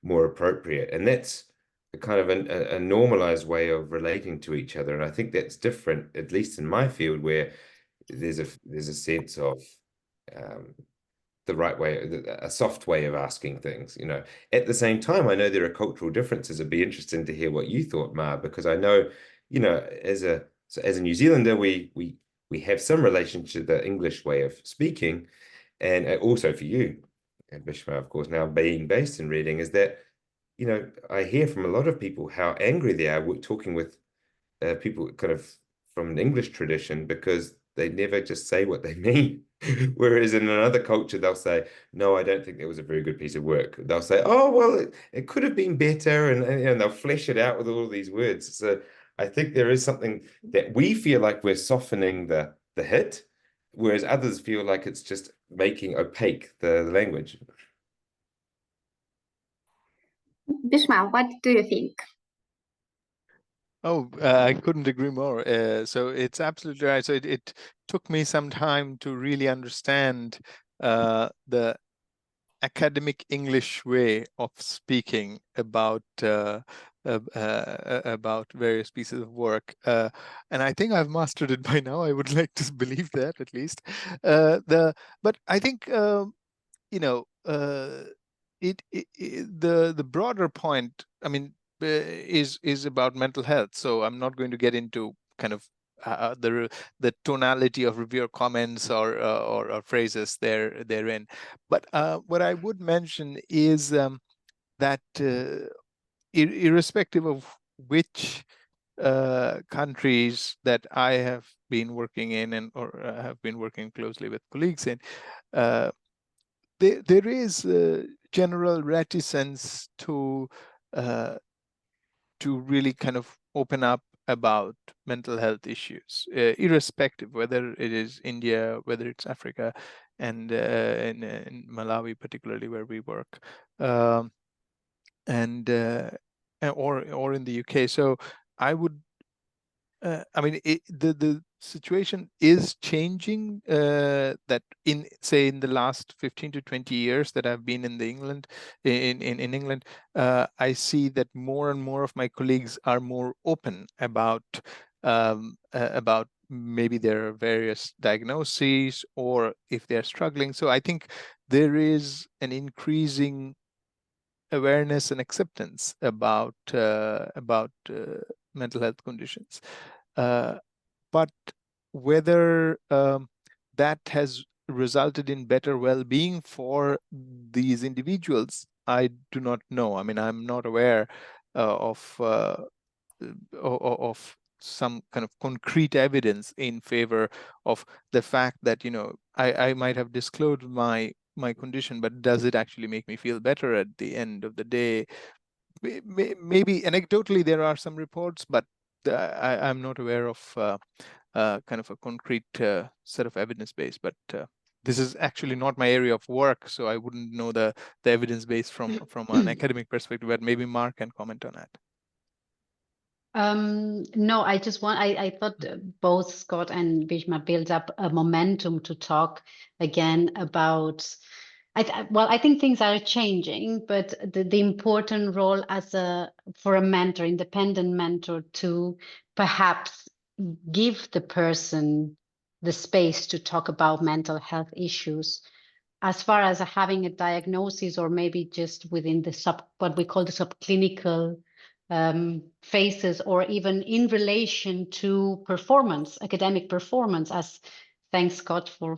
more appropriate. And that's a kind of a normalized way of relating to each other. And I think that's different, at least in my field, where there's a sense of the right way, a soft way of asking things, you know. At the same time, I know there are cultural differences. It'd be interesting to hear what you thought, Mar, because I know, you know, as a New Zealander, we have some relation to the English way of speaking, and also for you, and Bhisma, of course, now being based in Reading, is that, you know, I hear from a lot of people how angry they are talking with people kind of from an English tradition, because they never just say what they mean. Whereas in another culture, they'll say, no, I don't think that was a very good piece of work. They'll say, oh, well, it could have been better. And they'll flesh it out with all these words. So I think there is something that we feel like we're softening the hit, whereas others feel like it's just making opaque the language. Bhisma, what do you think? Oh, I couldn't agree more. So it's absolutely right. So it took me some time to really understand the academic English way of speaking about various pieces of work, and I think I've mastered it by now. I would like to believe that, at least. But I think you know, the broader point, I mean, is about mental health. So I'm not going to get into kind of the tonality of reviewer comments or phrases therein. But what I would mention is that irrespective of which countries that I have been working in or have been working closely with colleagues in, there is general reticence to really kind of open up about mental health issues, irrespective whether it is India, whether it's Africa, and in Malawi, particularly where we work, and or in the UK. So I would, I mean, the situation is changing. That in the last 15 to 20 years that I've been in England, I see that more and more of my colleagues are more open about maybe their various diagnoses or if they're struggling. So I think there is an increasing awareness and acceptance about mental health conditions. But whether that has resulted in better well-being for these individuals, I do not know. I mean, I'm not aware of some kind of concrete evidence in favor of the fact that, you know, I might have disclosed my condition, but does it actually make me feel better at the end of the day? Maybe anecdotally there are some reports, but I'm not aware of kind of a concrete set of evidence base. But this is actually not my area of work, so I wouldn't know the evidence base from an academic perspective. But maybe Mark can comment on that. No, I thought both Scott and Bhisma built up a momentum to talk again about, I think things are changing, but the important role for a mentor, independent mentor, to perhaps give the person the space to talk about mental health issues, as far as having a diagnosis, or maybe just within the what we call the subclinical phases, or even in relation to performance, academic performance. As thanks, Scott, for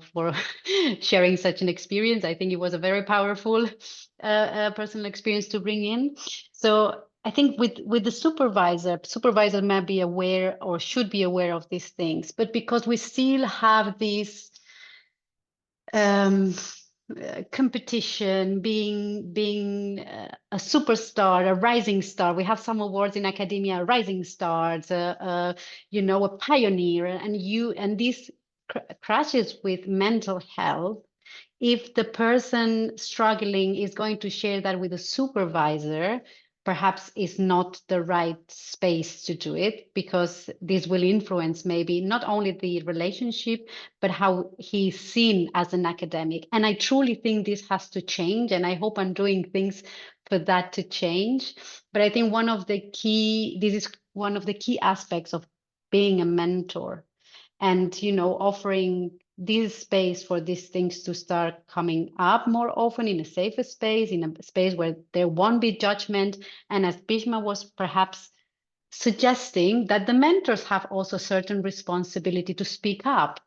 sharing such an experience. I think it was a very powerful personal experience to bring in. So I think with the supervisor may be aware, or should be aware, of these things, but because we still have these competition, being a superstar, a rising star. We have some awards in academia, rising stars, you know, a pioneer, and this crashes with mental health. If the person struggling is going to share that with a supervisor, perhaps is not the right space to do it, because this will influence maybe not only the relationship, but how he's seen as an academic. And I truly think this has to change, and I hope I'm doing things for that to change. But I think this is one of the key aspects of being a mentor, and, you know, offering this space for these things to start coming up more often in a safer space, in a space where there won't be judgment. And as Bhisma was perhaps suggesting, that the mentors have also certain responsibility to speak up,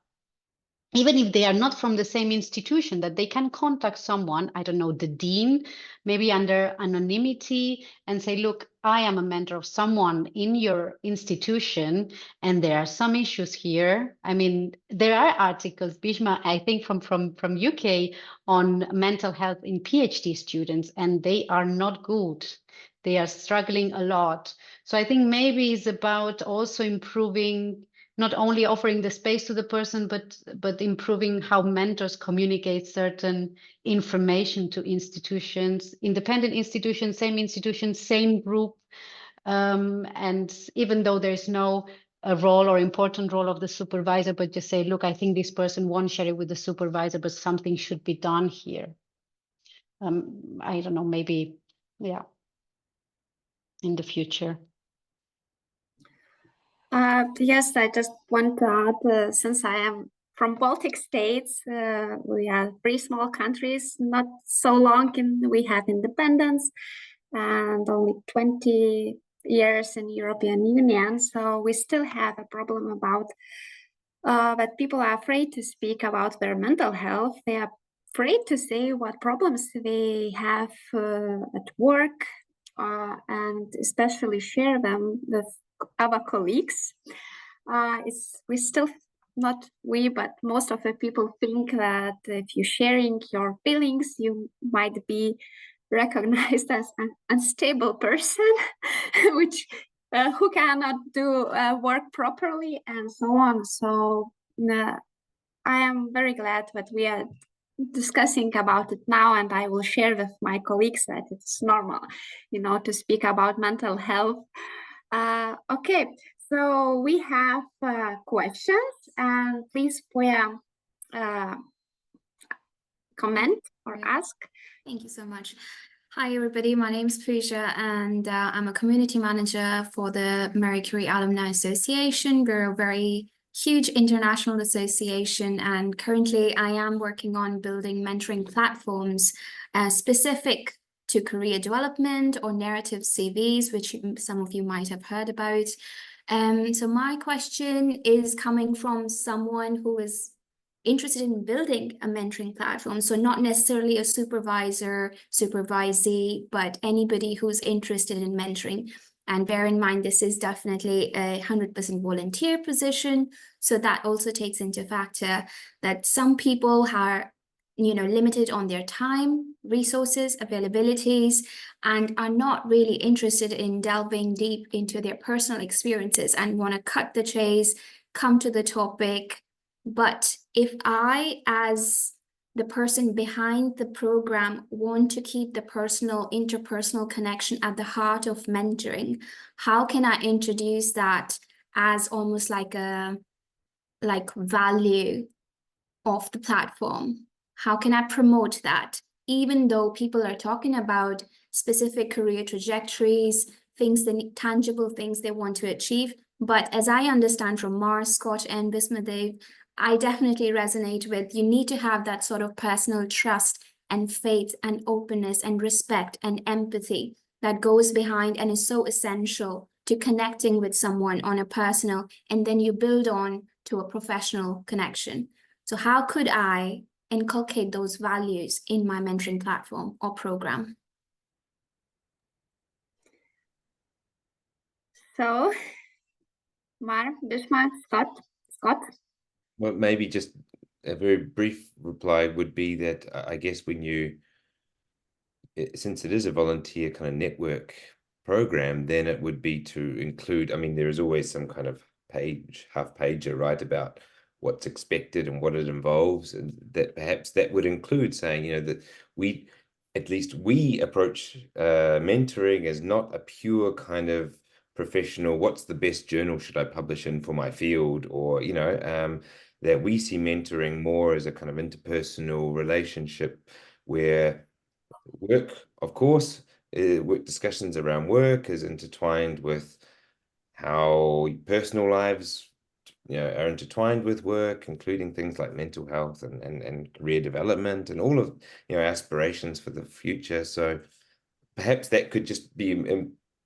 even if they are not from the same institution, that they can contact someone, I don't know, the dean, maybe under anonymity, and say, look, I am a mentor of someone in your institution, and there are some issues here. I mean, there are articles, Bhisma, I think from UK, on mental health in PhD students, and they are not good. They are struggling a lot. So I think maybe it's about also improving, not only offering the space to the person, but improving how mentors communicate certain information to institutions, independent institutions, same group. And even though there's no role or important role of the supervisor, but just say, look, I think this person won't share it with the supervisor, but something should be done here. I don't know, maybe, yeah, in the future. Yes, I just want to add, since I am from Baltic states, we are 3 small countries, not so long we have independence, and only 20 years in European Union. So we still have a problem about that people are afraid to speak about their mental health. They are afraid to say what problems they have at work, and especially share them with other colleagues. We still, not we, but most of the people think that if you're sharing your feelings, you might be recognized as an unstable person, which who cannot do work properly, and so on. So I am very glad that we are discussing about it now, and I will share with my colleagues that it's normal, you know, to speak about mental health. Okay, so we have questions, and please comment or ask. Thank you so much. Hi, everybody. My name is Pooja, and I'm a community manager for the Marie Curie Alumni Association. We're a very huge international association, and currently I am working on building mentoring platforms specific to career development or narrative CVs, which some of you might have heard about. So my question is coming from someone who is interested in building a mentoring platform. So not necessarily a supervisor, supervisee, but anybody who's interested in mentoring. And bear in mind, this is definitely a 100% volunteer position. So that also takes into factor that some people are, limited on their time, resources, availabilities, and are not really interested in delving deep into their personal experiences and want to cut the chase, come to the topic. But if I, as the person behind the program, want to keep the interpersonal connection at the heart of mentoring, how can I introduce that as almost like a value of the platform? How can I promote that? Even though people are talking about specific career trajectories, tangible things they want to achieve. But as I understand from Mar, Scott, and Bhismadev, I definitely resonate with, you need to have that sort of personal trust and faith and openness and respect and empathy that goes behind and is so essential to connecting with someone on a personal, and then you build on to a professional connection. So how could I inculcate those values in my mentoring platform or program? So, Mar, Bhishma, Scott. Well, maybe just a very brief reply would be that I guess since it is a volunteer kind of network program, then it would be to include, I mean, there is always some kind of half pager, right, about what's expected and what it involves, and that perhaps that would include saying, that at least we approach mentoring as not a pure kind of professional, what's the best journal should I publish in for my field, or, that we see mentoring more as a kind of interpersonal relationship where work, of course, work discussions around work is intertwined with how personal lives are intertwined with work, including things like mental health and career development and all of aspirations for the future. So perhaps that could just be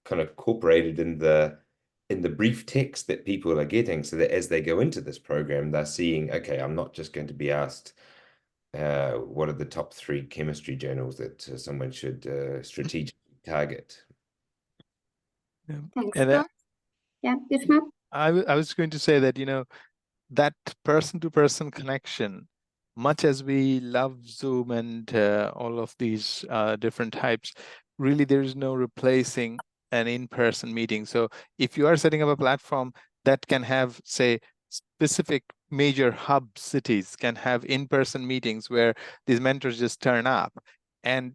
kind of incorporated in the brief text that people are getting, so that as they go into this program, they're seeing, okay, I'm not just going to be asked what are the top 3 chemistry journals that someone should strategically target. Thanks, And Scott. Yeah, Bhishma. I was going to say that, that person-to-person connection, much as we love Zoom and all of these different types, really there is no replacing an in-person meeting. So if you are setting up a platform that can have, say, specific major hub cities can have in-person meetings where these mentors just turn up, and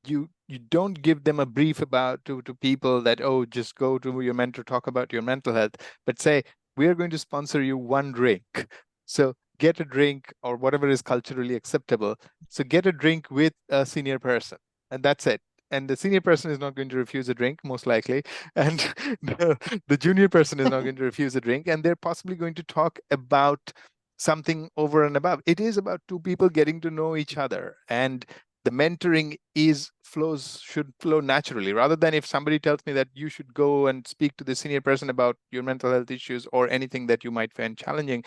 you don't give them a brief about to people that, oh, just go to your mentor, talk about your mental health, but say, we are going to sponsor you 1 drink. So get a drink or whatever is culturally acceptable. So get a drink with a senior person, and that's it. And the senior person is not going to refuse a drink, most likely. And the junior person is not going to refuse a drink. And they're possibly going to talk about something over and above. It is about 2 people getting to know each other. And the mentoring should flow naturally, rather than if somebody tells me that you should go and speak to the senior person about your mental health issues or anything that you might find challenging.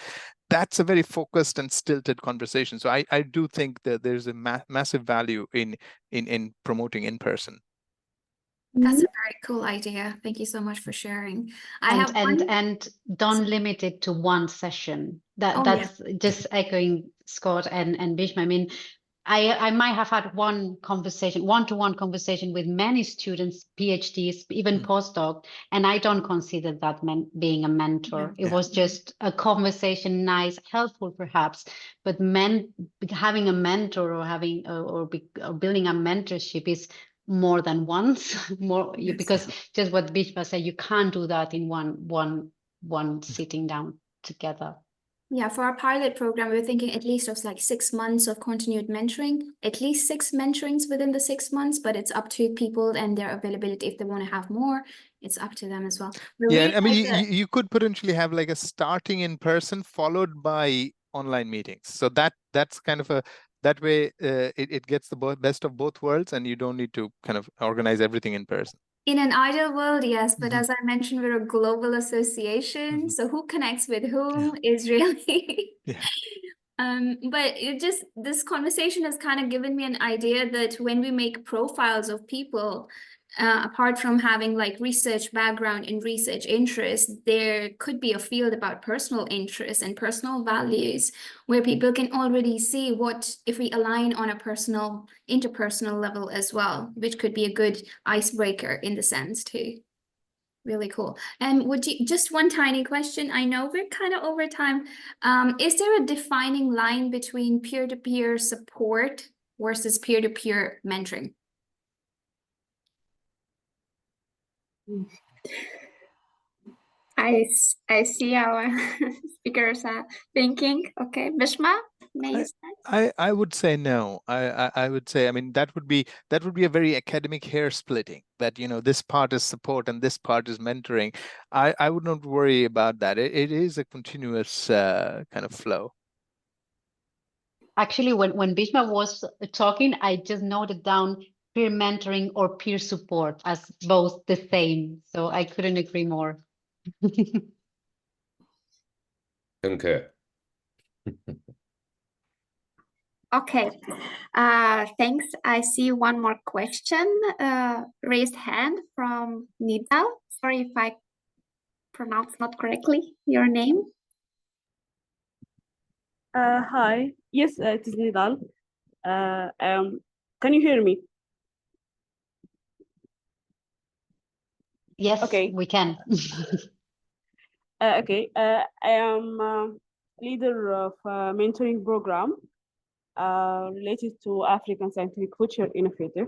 That's a very focused and stilted conversation. So I do think that there's a massive value in promoting in person. That's a very cool idea. Thank you so much for sharing. And don't limit it to 1 session. That's just echoing Scott and Bhishma. I mean, I might have had one-to-one conversation with many students, PhDs, even postdoc, and I don't consider that being a mentor. It was just a conversation, nice, helpful perhaps, but having a mentor or building a mentorship is more than once, because just what Bhishma said, you can't do that in one sitting down together. Yeah, for our pilot program, we're thinking at least of like 6 months of continued mentoring, at least 6 mentorings within the 6 months, but it's up to people and their availability. If they want to have more, it's up to them as well. I mean, you could potentially have like a starting in person followed by online meetings. So that's kind of that way it gets the best of both worlds, and you don't need to kind of organize everything in person. In an ideal world, yes, but as I mentioned, we're a global association, so who connects with whom is really But this conversation has kind of given me an idea that when we make profiles of people, apart from having like research background and research interest, there could be a field about personal interests and personal values where people can already see what if we align on a personal, interpersonal level as well, which could be a good icebreaker in the sense too. Really cool. And just one tiny question. I know we're kind of over time. Is there a defining line between peer-to-peer support versus peer-to-peer mentoring? I see our speakers are thinking. Okay, Bhishma, may you start? I would say no. I would say, I mean, that would be a very academic hair splitting, that, you know, this part is support and this part is mentoring. I would not worry about that. It is a continuous kind of flow. Actually, when Bhishma was talking, I just noted down peer mentoring or peer support as both the same. So I couldn't agree more. Concur. Okay, thanks. I see one more question, raised hand from Nidal. Sorry if I pronounce not correctly your name. Hi, yes, it is Nidal. Can you hear me? Yes, Okay. we can. Okay, I am leader of a mentoring program related to African Scientific Future Initiative.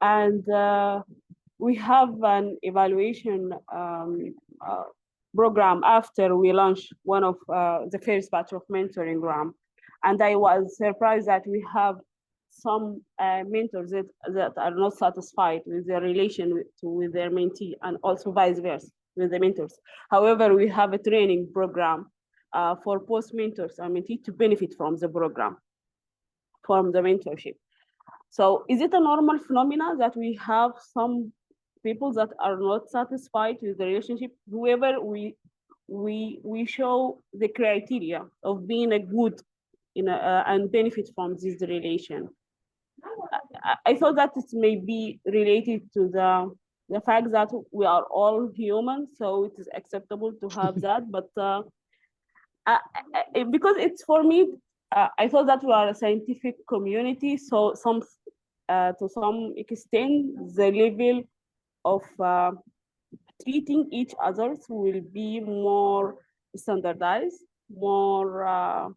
And we have an evaluation program after we launched one of the first batch of mentoring program. And I was surprised that we have some mentors that are not satisfied with their relation with their mentee, and also vice versa with the mentors. However, we have a training program for both mentors and mentee to benefit from the program, from the mentorship. So is it a normal phenomena that we have some people that are not satisfied with the relationship? Whoever we show the criteria of being a good and benefit from this relation. I thought that it may be related to the fact that we are all human, so it is acceptable to have that. But because it's for me, I thought that we are a scientific community, so to some extent, the level of treating each other will be more standardized, more,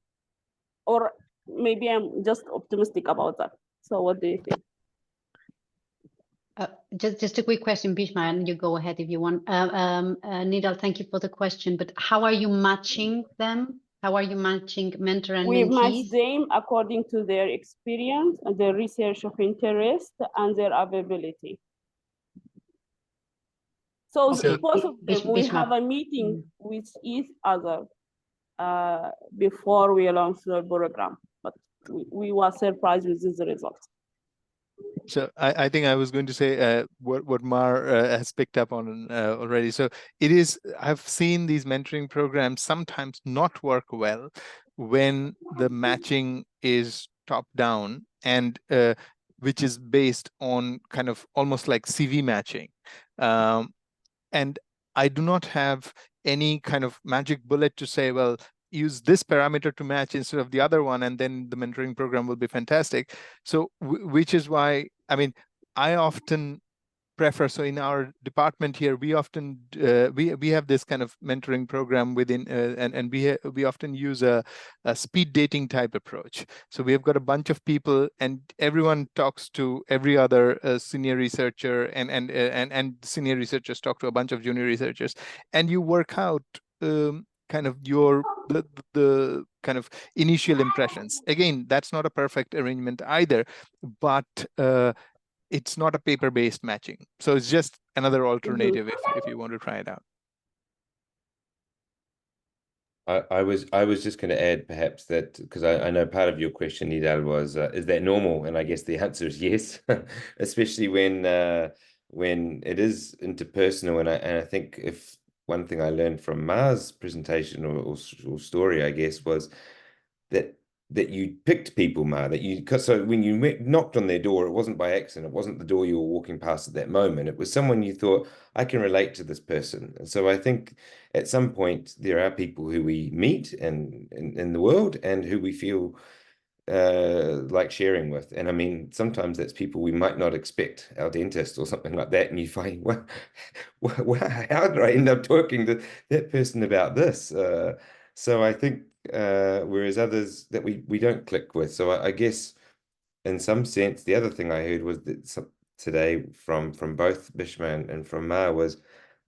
or maybe I'm just optimistic about that. So what do you think? Just a quick question, Bhishma, and you go ahead if you want. Nidal, thank you for the question, but how are you matching them? How are you matching mentor and We mentees? match them according to their experience and their research of interest and their availability. So Okay. both of them, we have a meeting with each other before we launch the program, but we were surprised with these results. So I think I was going to say what Mar has picked up on already. So it is, I've seen these mentoring programs sometimes not work well when the matching is top down, and which is based on kind of almost like CV matching. And I do not have any kind of magic bullet to say, well, use this parameter to match instead of the other one, and then the mentoring program will be fantastic. So which is why, I mean, I often prefer, so in our department here, we often we have this kind of mentoring program within and we often use a speed dating type approach. So we have got a bunch of people, and everyone talks to every other senior researcher, and senior researchers talk to a bunch of junior researchers, and you work out kind of the kind of initial impressions. Again, that's not a perfect arrangement either, but it's not a paper-based matching. So it's just another alternative if you want to try it out. I was just going to add perhaps that, because I know part of your question, Nidal, was is that normal? And I guess the answer is yes, especially when it is interpersonal. And I think if one thing I learned from Mar's presentation or story, I guess, was that you picked people, Mar, so when you knocked on their door, it wasn't by accident. It wasn't the door you were walking past at that moment. It was someone you thought, I can relate to this person. And so I think at some point there are people who we meet in the world and who we feel like sharing with. And I mean, sometimes that's people we might not expect, our dentist or something like that. And you find, well, how did I end up talking to that person about this? So I think, whereas others that we don't click with. So I guess in some sense, the other thing I heard was that today from both Bhisma and from Mar was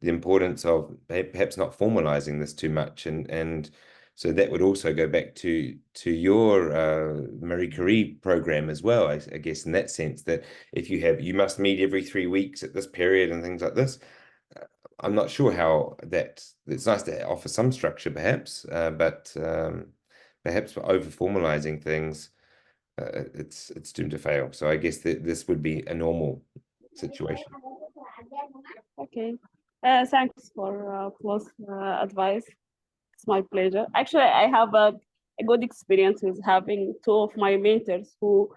the importance of perhaps not formalizing this too much. And so that would also go back to your Marie Curie program as well, I guess, in that sense, that if you must meet every 3 weeks at this period and things like this. I'm not sure how it's nice to offer some structure perhaps, but perhaps for over formalizing things, it's doomed to fail. So I guess that this would be a normal situation. Okay, thanks for close advice. It's my pleasure. Actually, I have a good experience with having 2 of my mentors who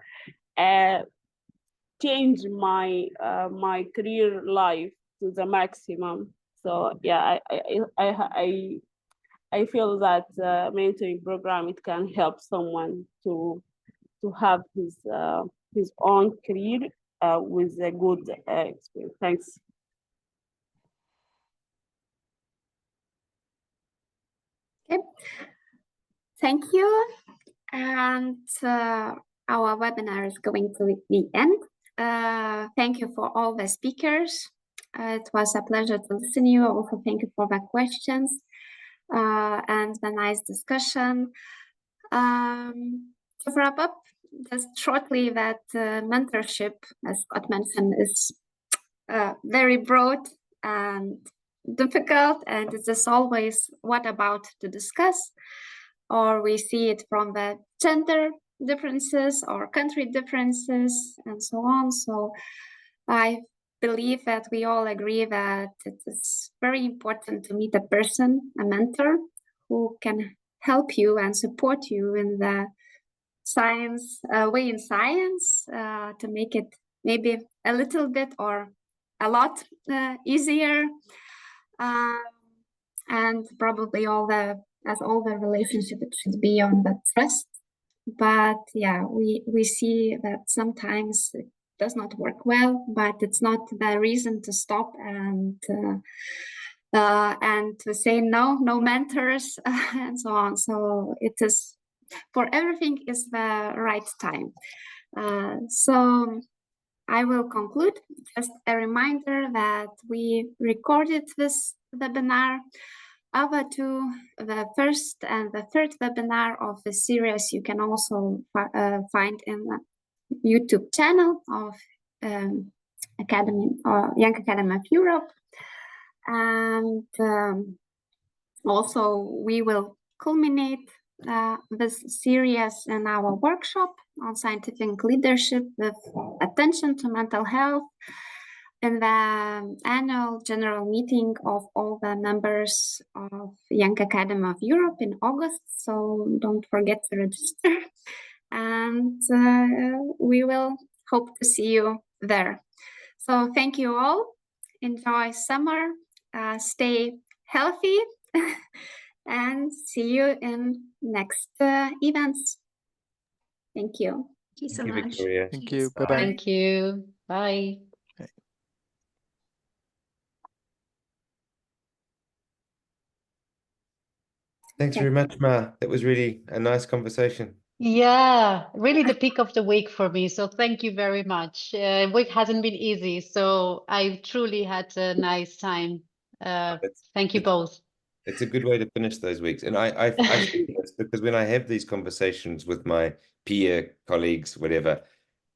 changed my my career life to the maximum. So yeah, I feel that mentoring program, it can help someone to have his own career with a good experience. Thanks. Okay, thank you. And our webinar is going to the end. Thank you for all the speakers. It was a pleasure to listen to you. Also, thank you for the questions and the nice discussion. To wrap up, just shortly, that mentorship, as Scott mentioned, is very broad and difficult, and it's just always what about to discuss, or we see it from the gender differences or country differences and so on. So I believe that we all agree that it is very important to meet a person, a mentor, who can help you and support you in the science way in science to make it maybe a little bit or a lot easier, and probably all the relationship, it should be on the trust. But yeah, we see that sometimes it does not work well, but it's not the reason to stop and to say no mentors and so on. So it is, for everything is the right time. So I will conclude. Just a reminder that we recorded this webinar. Other 2, the first and the third webinar of the series, you can also find in the YouTube channel of Academy or Young Academy of Europe. And also we will culminate this series in our workshop on scientific leadership with attention to mental health in the annual general meeting of all the members of Young Academy of Europe in August. So don't forget to register, and we will hope to see you there. So thank you all. Enjoy summer, stay healthy, and see you in next events. Thank you. Thank you so Thank you, much. Viktorija. Thank you. Bye-bye. Thank you. Bye. Thanks very much, Mar. That was really a nice conversation. Yeah, really the peak of the week for me. So thank you very much. Week hasn't been easy, so I truly had a nice time. Thank you both. It's a good way to finish those weeks. And I feel this because when I have these conversations with my peer colleagues, whatever,